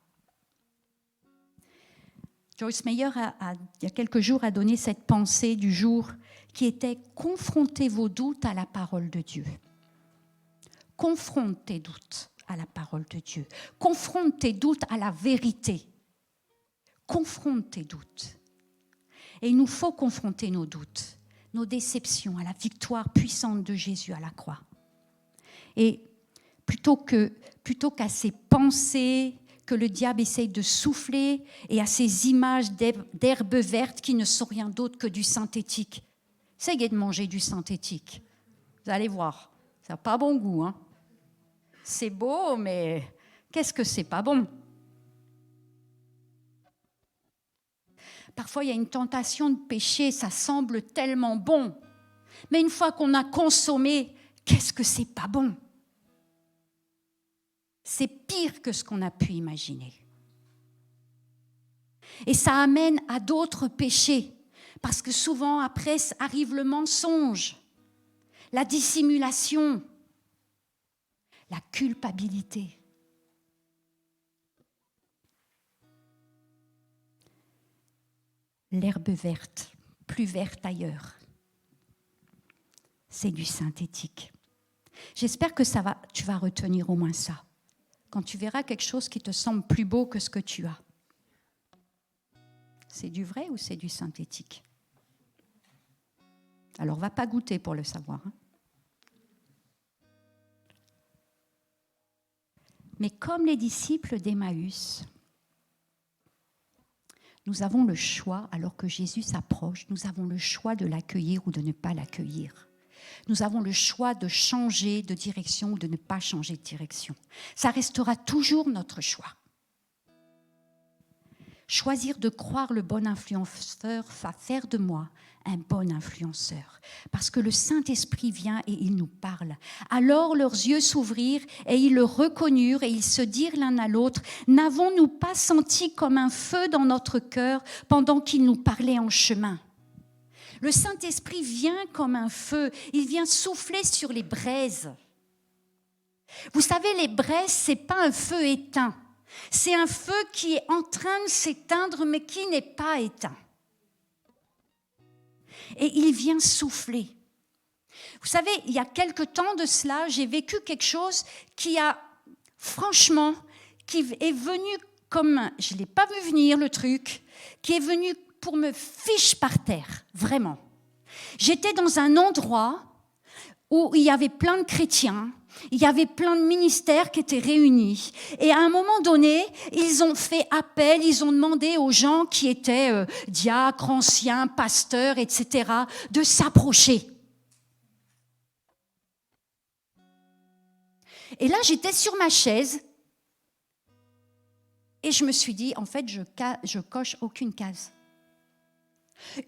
Joyce Meyer, il y a quelques jours, a donné cette pensée du jour qui était « Confrontez vos doutes à la parole de Dieu ». Confronte tes doutes à la parole de Dieu. Confronte tes doutes à la vérité. Confronte tes doutes. Et il nous faut confronter nos doutes, nos déceptions à la victoire puissante de Jésus à la croix. Et plutôt qu'à ces pensées que le diable essaye de souffler et à ces images d'herbes vertes qui ne sont rien d'autre que du synthétique, essayez de manger du synthétique. Vous allez voir, ça n'a pas bon goût, hein. C'est beau, mais qu'est-ce que c'est pas bon? Parfois, il y a une tentation de péché, ça semble tellement bon. Mais une fois qu'on a consommé, qu'est-ce que c'est pas bon? C'est pire que ce qu'on a pu imaginer. Et ça amène à d'autres péchés, parce que souvent, après, arrive le mensonge, la dissimulation, la culpabilité. L'herbe verte, plus verte ailleurs, c'est du synthétique. J'espère que tu vas retenir au moins ça. Quand tu verras quelque chose qui te semble plus beau que ce que tu as. C'est du vrai ou c'est du synthétique? Alors, va pas goûter pour le savoir. Hein. Mais comme les disciples d'Emmaüs, nous avons le choix, alors que Jésus s'approche, nous avons le choix de l'accueillir ou de ne pas l'accueillir. Nous avons le choix de changer de direction ou de ne pas changer de direction. Ça restera toujours notre choix. Choisir de croire le bon influenceur va faire de moi un bon influenceur. Parce que le Saint-Esprit vient et il nous parle. Alors leurs yeux s'ouvrirent et ils le reconnurent et ils se dirent l'un à l'autre, « N'avons-nous pas senti comme un feu dans notre cœur pendant qu'il nous parlait en chemin ?» Le Saint-Esprit vient comme un feu, il vient souffler sur les braises. Vous savez, les braises, ce n'est pas un feu éteint. C'est un feu qui est en train de s'éteindre, mais qui n'est pas éteint. Et il vient souffler. Vous savez, il y a quelque temps de cela, j'ai vécu quelque chose qui est venu comme, je ne l'ai pas vu venir le truc, qui est venu pour me fiche par terre, vraiment. J'étais dans un endroit où il y avait plein de chrétiens, il y avait plein de ministères qui étaient réunis. Et à un moment donné, ils ont fait appel, ils ont demandé aux gens qui étaient diacres, anciens, pasteurs, etc., de s'approcher. Et là, j'étais sur ma chaise et je me suis dit, en fait, je coche aucune case.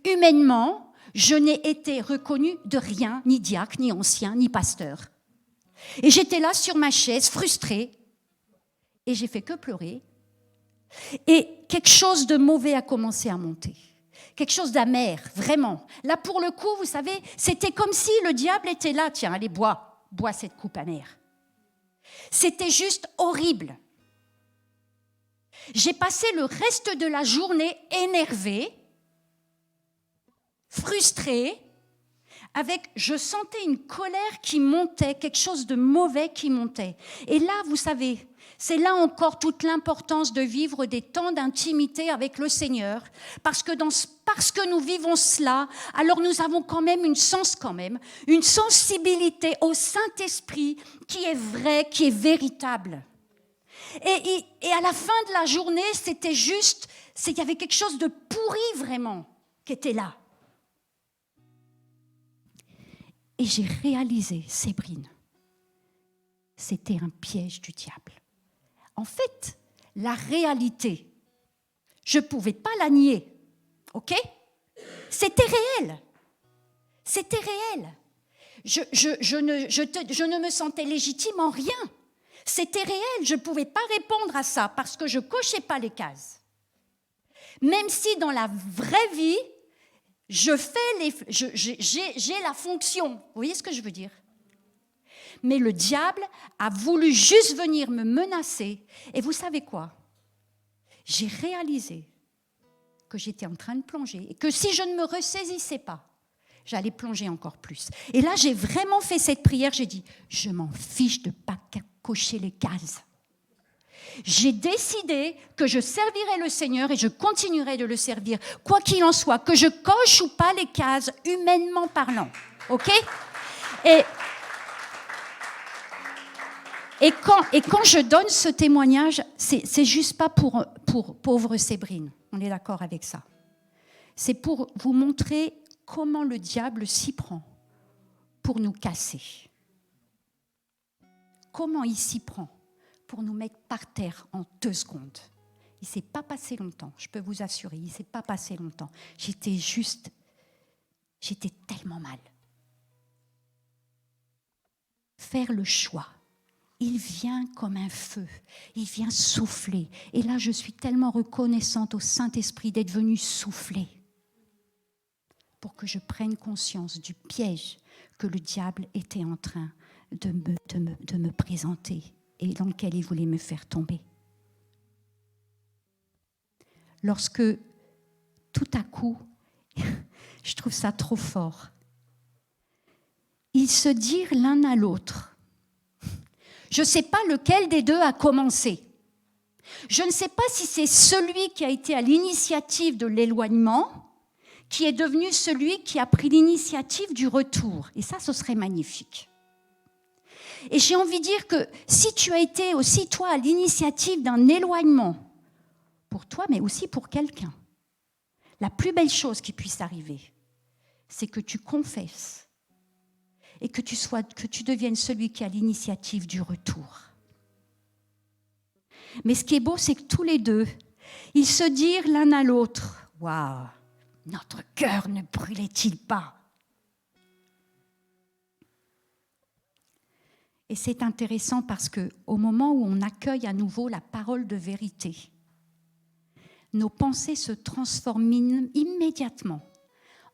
Humainement, je n'ai été reconnue de rien, ni diacre, ni ancien, ni pasteur. Et j'étais là sur ma chaise, frustrée, et j'ai fait que pleurer. Et quelque chose de mauvais a commencé à monter. Quelque chose d'amer, vraiment. Là, pour le coup, vous savez, c'était comme si le diable était là. Tiens, allez, bois cette coupe amère. C'était juste horrible. J'ai passé le reste de la journée énervée, frustrée, je sentais une colère qui montait, quelque chose de mauvais qui montait. Et là, vous savez, c'est là encore toute l'importance de vivre des temps d'intimité avec le Seigneur, parce que nous vivons cela, alors nous avons quand même une sensibilité au Saint-Esprit qui est vraie, qui est véritable. Et à la fin de la journée, il y avait quelque chose de pourri vraiment qui était là. Et j'ai réalisé, Sébrine, c'était un piège du diable. En fait, la réalité, je ne pouvais pas la nier. Ok ? C'était réel. C'était réel. Je ne me sentais légitime en rien. C'était réel. Je ne pouvais pas répondre à ça parce que je ne cochais pas les cases. Même si dans la vraie vie, j'ai la fonction. Vous voyez ce que je veux dire ? Mais le diable a voulu juste venir me menacer. Et vous savez quoi ? J'ai réalisé que j'étais en train de plonger et que si je ne me ressaisissais pas, j'allais plonger encore plus. Et là, j'ai vraiment fait cette prière. J'ai dit, je m'en fiche de ne pas cocher les cases. J'ai décidé que je servirais le Seigneur et je continuerai de le servir, quoi qu'il en soit, que je coche ou pas les cases, humainement parlant. OK ? Et quand je donne ce témoignage, c'est juste pas pour pauvre Sébrine. On est d'accord avec ça. C'est pour vous montrer comment le diable s'y prend pour nous casser. Comment il s'y prend pour nous mettre par terre en 2 secondes. Il ne s'est pas passé longtemps, je peux vous assurer, il ne s'est pas passé longtemps. J'étais tellement mal. Faire le choix. Il vient comme un feu, il vient souffler. Et là, je suis tellement reconnaissante au Saint-Esprit d'être venu souffler pour que je prenne conscience du piège que le diable était en train de me présenter et dans lequel il voulait me faire tomber. Lorsque, tout à coup, je trouve ça trop fort, ils se dirent l'un à l'autre. Je ne sais pas lequel des deux a commencé. Je ne sais pas si c'est celui qui a été à l'initiative de l'éloignement qui est devenu celui qui a pris l'initiative du retour. Et ça, ce serait magnifique. Et j'ai envie de dire que si tu as été aussi, toi, à l'initiative d'un éloignement, pour toi, mais aussi pour quelqu'un, la plus belle chose qui puisse arriver, c'est que tu confesses et que tu deviennes celui qui a l'initiative du retour. Mais ce qui est beau, c'est que tous les deux, ils se dirent l'un à l'autre, « Waouh, notre cœur ne brûlait-il pas ?» Et c'est intéressant parce qu'au moment où on accueille à nouveau la parole de vérité, nos pensées se transforment immédiatement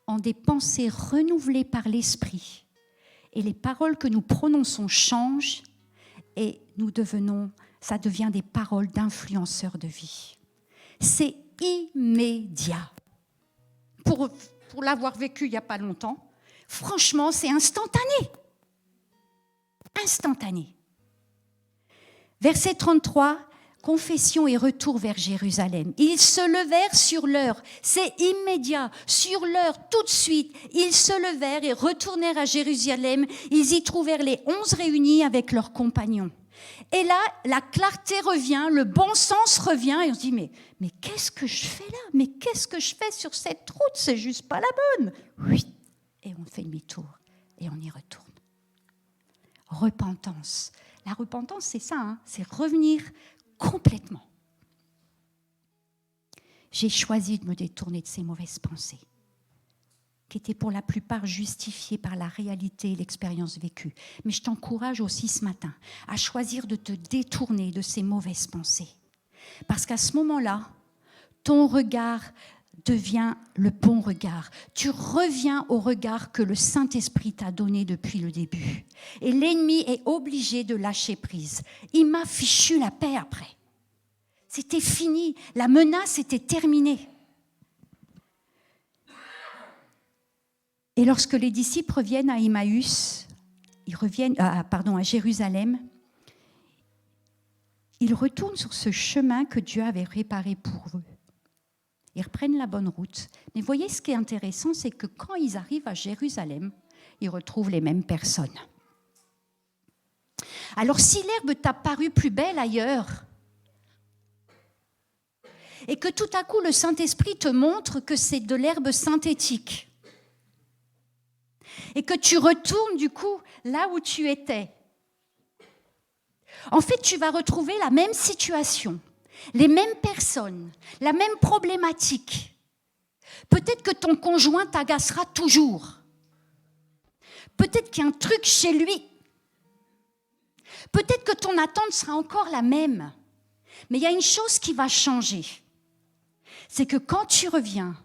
en des pensées renouvelées par l'Esprit. Et les paroles que nous prononçons changent et ça devient des paroles d'influenceurs de vie. C'est immédiat. Pour l'avoir vécu il n'y a pas longtemps, franchement, c'est instantané. Instantané. Verset 33, confession et retour vers Jérusalem. Ils se levèrent sur l'heure, c'est immédiat, sur l'heure, tout de suite. Ils se levèrent et retournèrent à Jérusalem. Ils y trouvèrent les 11 réunis avec leurs compagnons. Et là, la clarté revient, le bon sens revient, et on se dit, mais qu'est-ce que je fais là ? Mais qu'est-ce que je fais sur cette route ? C'est juste pas la bonne. Oui. Et on fait demi-tour, et on y retourne. Repentance. La repentance, c'est ça, c'est revenir complètement. J'ai choisi de me détourner de ces mauvaises pensées, qui étaient pour la plupart justifiées par la réalité et l'expérience vécue. Mais je t'encourage aussi ce matin à choisir de te détourner de ces mauvaises pensées. Parce qu'à ce moment-là, ton regard devient le bon regard. Tu reviens au regard que le Saint-Esprit t'a donné depuis le début. Et l'ennemi est obligé de lâcher prise. Il m'a fichu la paix après. C'était fini. La menace était terminée. Et lorsque les disciples reviennent à Emmaüs, à Jérusalem, ils retournent sur ce chemin que Dieu avait préparé pour eux. Ils reprennent la bonne route. Mais voyez, ce qui est intéressant, c'est que quand ils arrivent à Jérusalem, ils retrouvent les mêmes personnes. Alors, si l'herbe t'a paru plus belle ailleurs, et que tout à coup, le Saint-Esprit te montre que c'est de l'herbe synthétique, et que tu retournes du coup là où tu étais, en fait, tu vas retrouver la même situation, les mêmes personnes, la même problématique. Peut-être que ton conjoint t'agacera toujours. Peut-être qu'il y a un truc chez lui. Peut-être que ton attente sera encore la même. Mais il y a une chose qui va changer. C'est que quand tu reviens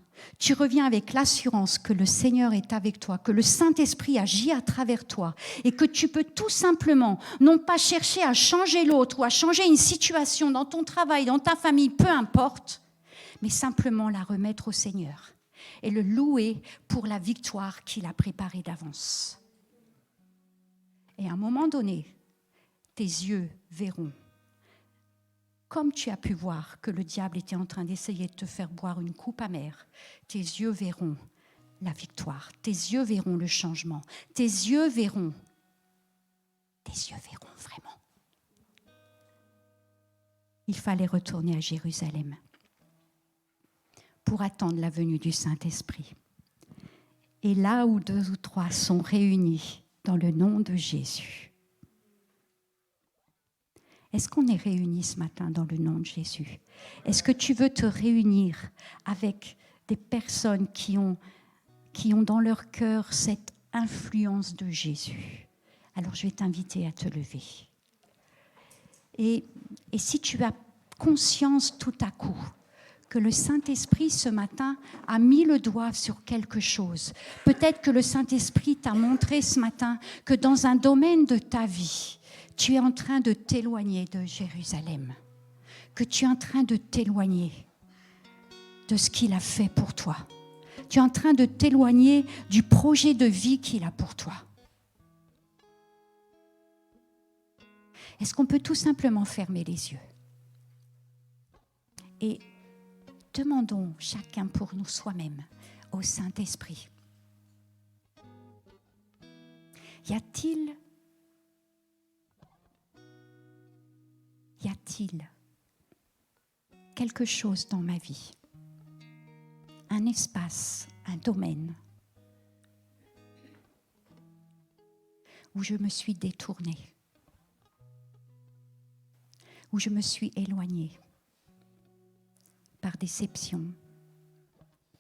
avec l'assurance que le Seigneur est avec toi, que le Saint-Esprit agit à travers toi et que tu peux tout simplement, non pas chercher à changer l'autre ou à changer une situation dans ton travail, dans ta famille, peu importe, mais simplement la remettre au Seigneur et le louer pour la victoire qu'il a préparée d'avance. Et à un moment donné, tes yeux verront, comme tu as pu voir que le diable était en train d'essayer de te faire boire une coupe amère, tes yeux verront la victoire, tes yeux verront le changement, tes yeux verront vraiment. Il fallait retourner à Jérusalem pour attendre la venue du Saint-Esprit. Et là où 2 ou 3 sont réunis dans le nom de Jésus. Est-ce qu'on est réunis ce matin dans le nom de Jésus? Est-ce que tu veux te réunir avec des personnes qui ont dans leur cœur cette influence de Jésus? Alors je vais t'inviter à te lever. Et si tu as conscience tout à coup que le Saint-Esprit ce matin a mis le doigt sur quelque chose, peut-être que le Saint-Esprit t'a montré ce matin que dans un domaine de ta vie, tu es en train de t'éloigner de Jérusalem, que tu es en train de t'éloigner de ce qu'il a fait pour toi. Tu es en train de t'éloigner du projet de vie qu'il a pour toi. Est-ce qu'on peut tout simplement fermer les yeux et demandons chacun pour nous soi-même au Saint-Esprit. Y a-t-il quelque chose dans ma vie, un espace, un domaine où je me suis détournée, où je me suis éloignée par déception,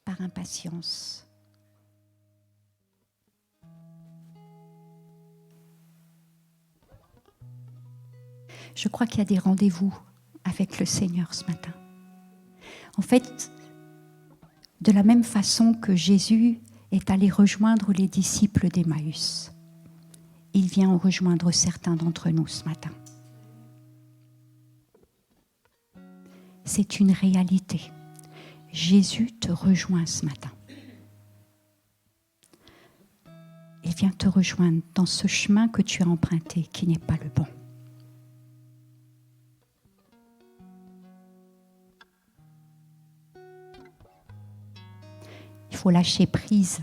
par impatience. Je crois qu'il y a des rendez-vous avec le Seigneur ce matin. En fait, de la même façon que Jésus est allé rejoindre les disciples d'Emmaüs, il vient en rejoindre certains d'entre nous ce matin. C'est une réalité. Jésus te rejoint ce matin. Il vient te rejoindre dans ce chemin que tu as emprunté, qui n'est pas le bon. Il faut lâcher prise.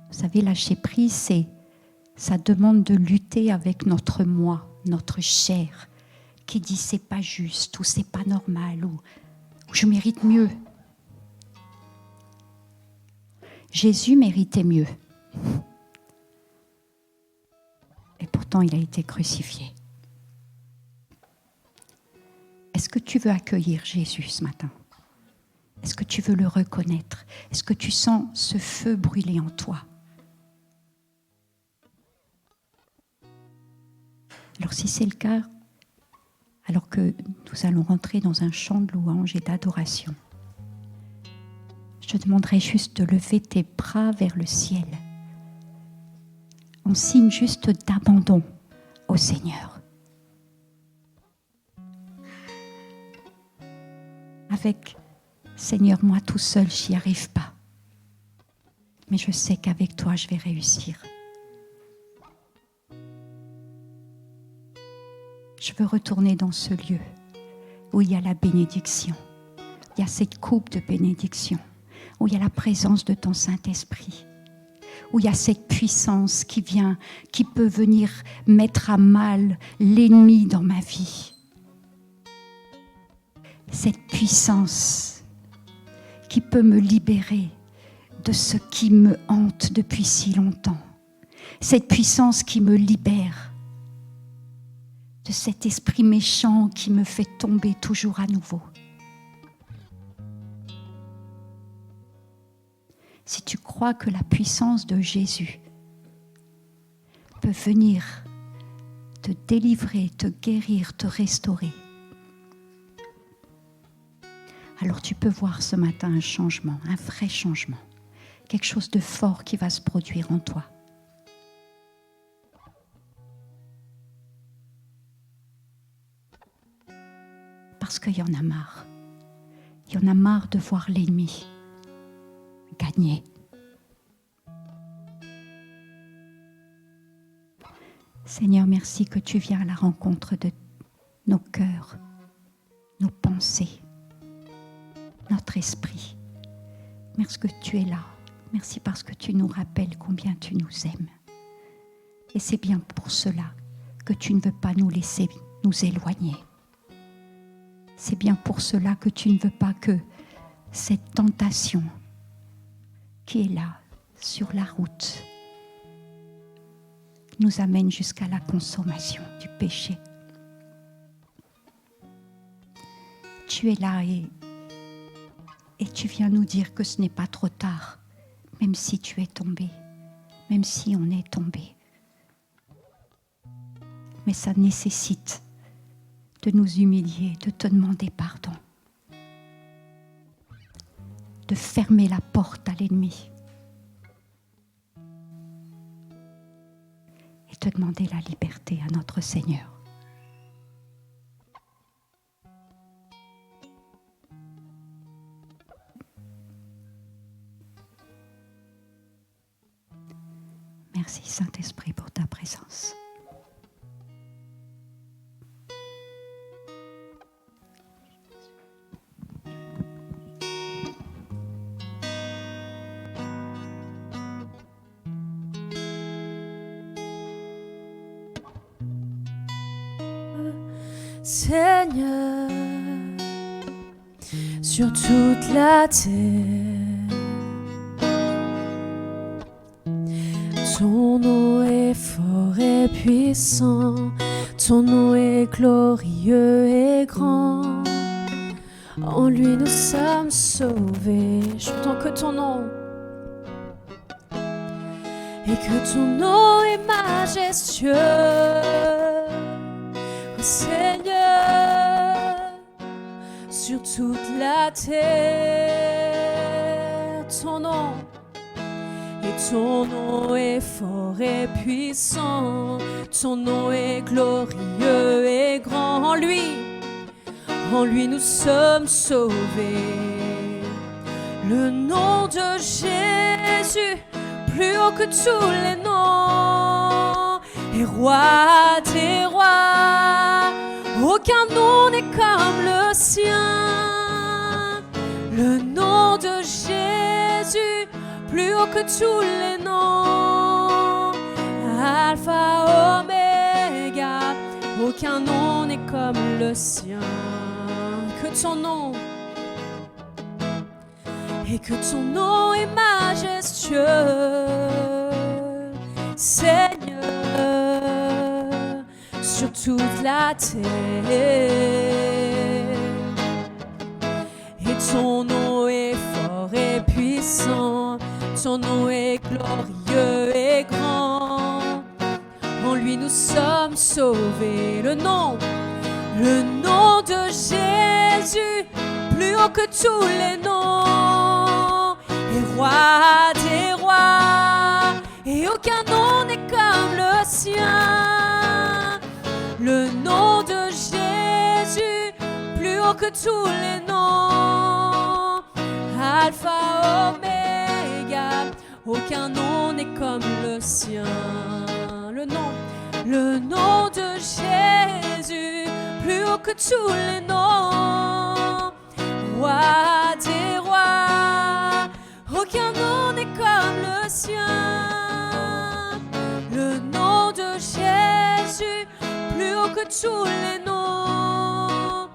Vous savez, lâcher prise, ça demande de lutter avec notre moi, notre chair, qui dit c'est pas juste ou c'est pas normal ou je mérite mieux. Jésus méritait mieux. Et pourtant, il a été crucifié. Est-ce que tu veux accueillir Jésus ce matin? Est-ce que tu veux le reconnaître? Est-ce que tu sens ce feu brûler en toi? Alors si c'est le cas, alors que nous allons rentrer dans un chant de louange et d'adoration, je te demanderai juste de lever tes bras vers le ciel, en signe juste d'abandon au Seigneur. Avec Seigneur, moi tout seul, j'y arrive pas. Mais je sais qu'avec toi, je vais réussir. Je veux retourner dans ce lieu où il y a la bénédiction. Il y a cette coupe de bénédiction, où il y a la présence de ton Saint-Esprit, où il y a cette puissance qui peut venir mettre à mal l'ennemi dans ma vie. Cette puissance qui peut me libérer de ce qui me hante depuis si longtemps, cette puissance qui me libère de cet esprit méchant qui me fait tomber toujours à nouveau. Si tu crois que la puissance de Jésus peut venir te délivrer, te guérir, te restaurer, alors tu peux voir ce matin un changement, un vrai changement, quelque chose de fort qui va se produire en toi. Parce qu'il y en a marre. Il y en a marre de voir l'ennemi gagner. Seigneur, merci que tu viens à la rencontre de nos cœurs, nos pensées, notre esprit. Merci que tu es là. Merci parce que tu nous rappelles combien tu nous aimes. Et c'est bien pour cela que tu ne veux pas nous laisser nous éloigner. C'est bien pour cela que tu ne veux pas que cette tentation qui est là, sur la route, nous amène jusqu'à la consommation du péché. Tu es là et tu viens nous dire que ce n'est pas trop tard, même si tu es tombé, même si on est tombé. Mais ça nécessite de nous humilier, de te demander pardon, de fermer la porte à l'ennemi et de demander la liberté à notre Seigneur. Merci Saint-Esprit pour ta présence. Seigneur, sur toute la terre, ton nom est fort et puissant, ton nom est glorieux et grand. En lui nous sommes sauvés. Chantons que ton nom, et que ton nom est majestueux. Oh Seigneur, sur toute la terre, ton nom est fort et puissant, ton nom est glorieux et grand. En lui nous sommes sauvés. Le nom de Jésus, plus haut que tous les noms, et roi des rois, aucun nom n'est comme le sien. Le nom de Jésus, plus haut que tous les noms, Alpha, Oméga, aucun nom n'est comme le sien. Que ton nom, et que ton nom est majestueux, Seigneur, sur toute la terre. Et ton nom est fort et puissant, ton nom est glorieux et grand. En lui nous sommes sauvés. Le nom de Jésus, plus haut que tous les noms, et roi des rois, et aucun nom n'est comme le sien. Le nom de Jésus, plus haut que tous les noms, Alpha, Oméga, aucun nom n'est comme le sien. Le nom de Jésus, plus haut que tous les noms, roi des rois, aucun nom n'est comme le sien. Le nom de Jésus, plus haut que tous les noms,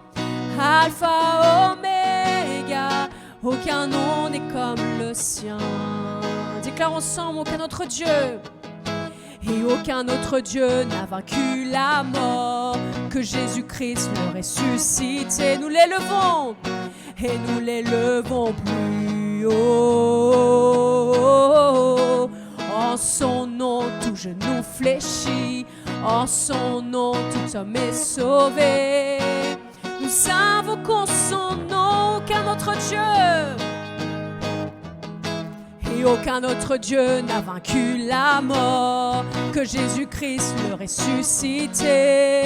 Alpha, Oméga, aucun nom n'est comme le sien. déclare ensemble, aucun autre Dieu. Et aucun autre Dieu n'a vaincu la mort que Jésus-Christ le ressuscité. Nous l'élevons et nous l'élevons plus haut. En son nom, tout genou fléchit. En son nom, tout homme est sauvé. Nous invoquons son nom, aucun autre Dieu. Et aucun autre Dieu n'a vaincu la mort que Jésus-Christ le ressuscité.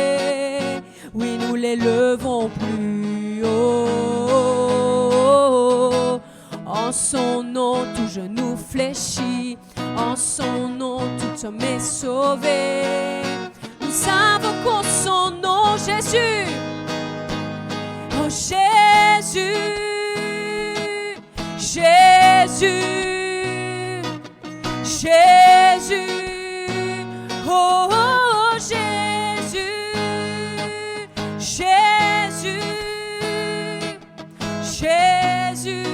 Oui, nous l'élevons plus haut. En son nom, tout genou fléchit. En son nom, tout homme est sauvé. Nous invoquons son nom, Jésus. Oh Jésus, Jésus. Jésus, oh, oh Jésus, Jésus, Jésus,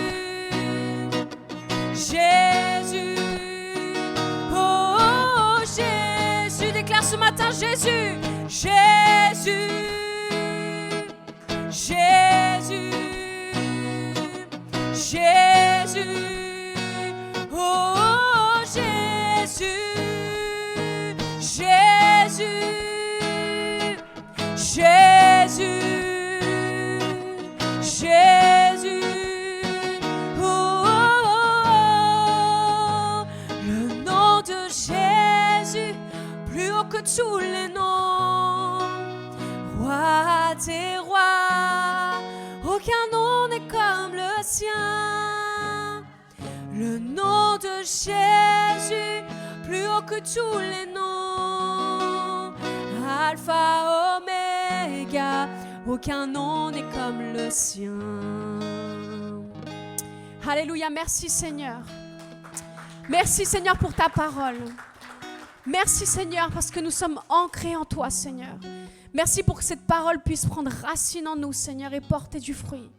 Jésus, oh, oh Jésus, déclare ce matin Jésus, Jésus, Jésus, Jésus, oh. Jésus, Jésus, oh, oh, oh, le nom de Jésus, plus haut que tous les noms, roi des rois, aucun nom n'est comme le sien. Le nom de Jésus, plus haut que tous les noms, Alpha, Oméga, aucun nom n'est comme le sien. Alléluia, merci Seigneur. Merci Seigneur pour ta parole. Merci Seigneur parce que nous sommes ancrés en toi Seigneur. Merci pour que cette parole puisse prendre racine en nous Seigneur et porter du fruit.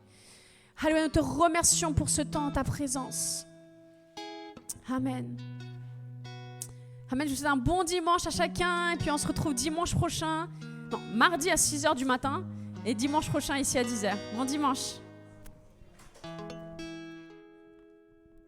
Alléluia, nous te remercions pour ce temps en ta présence. Amen. Amen, je vous souhaite un bon dimanche à chacun et puis on se retrouve dimanche prochain, non, mardi à 6h du matin et dimanche prochain ici à 10h. Bon dimanche.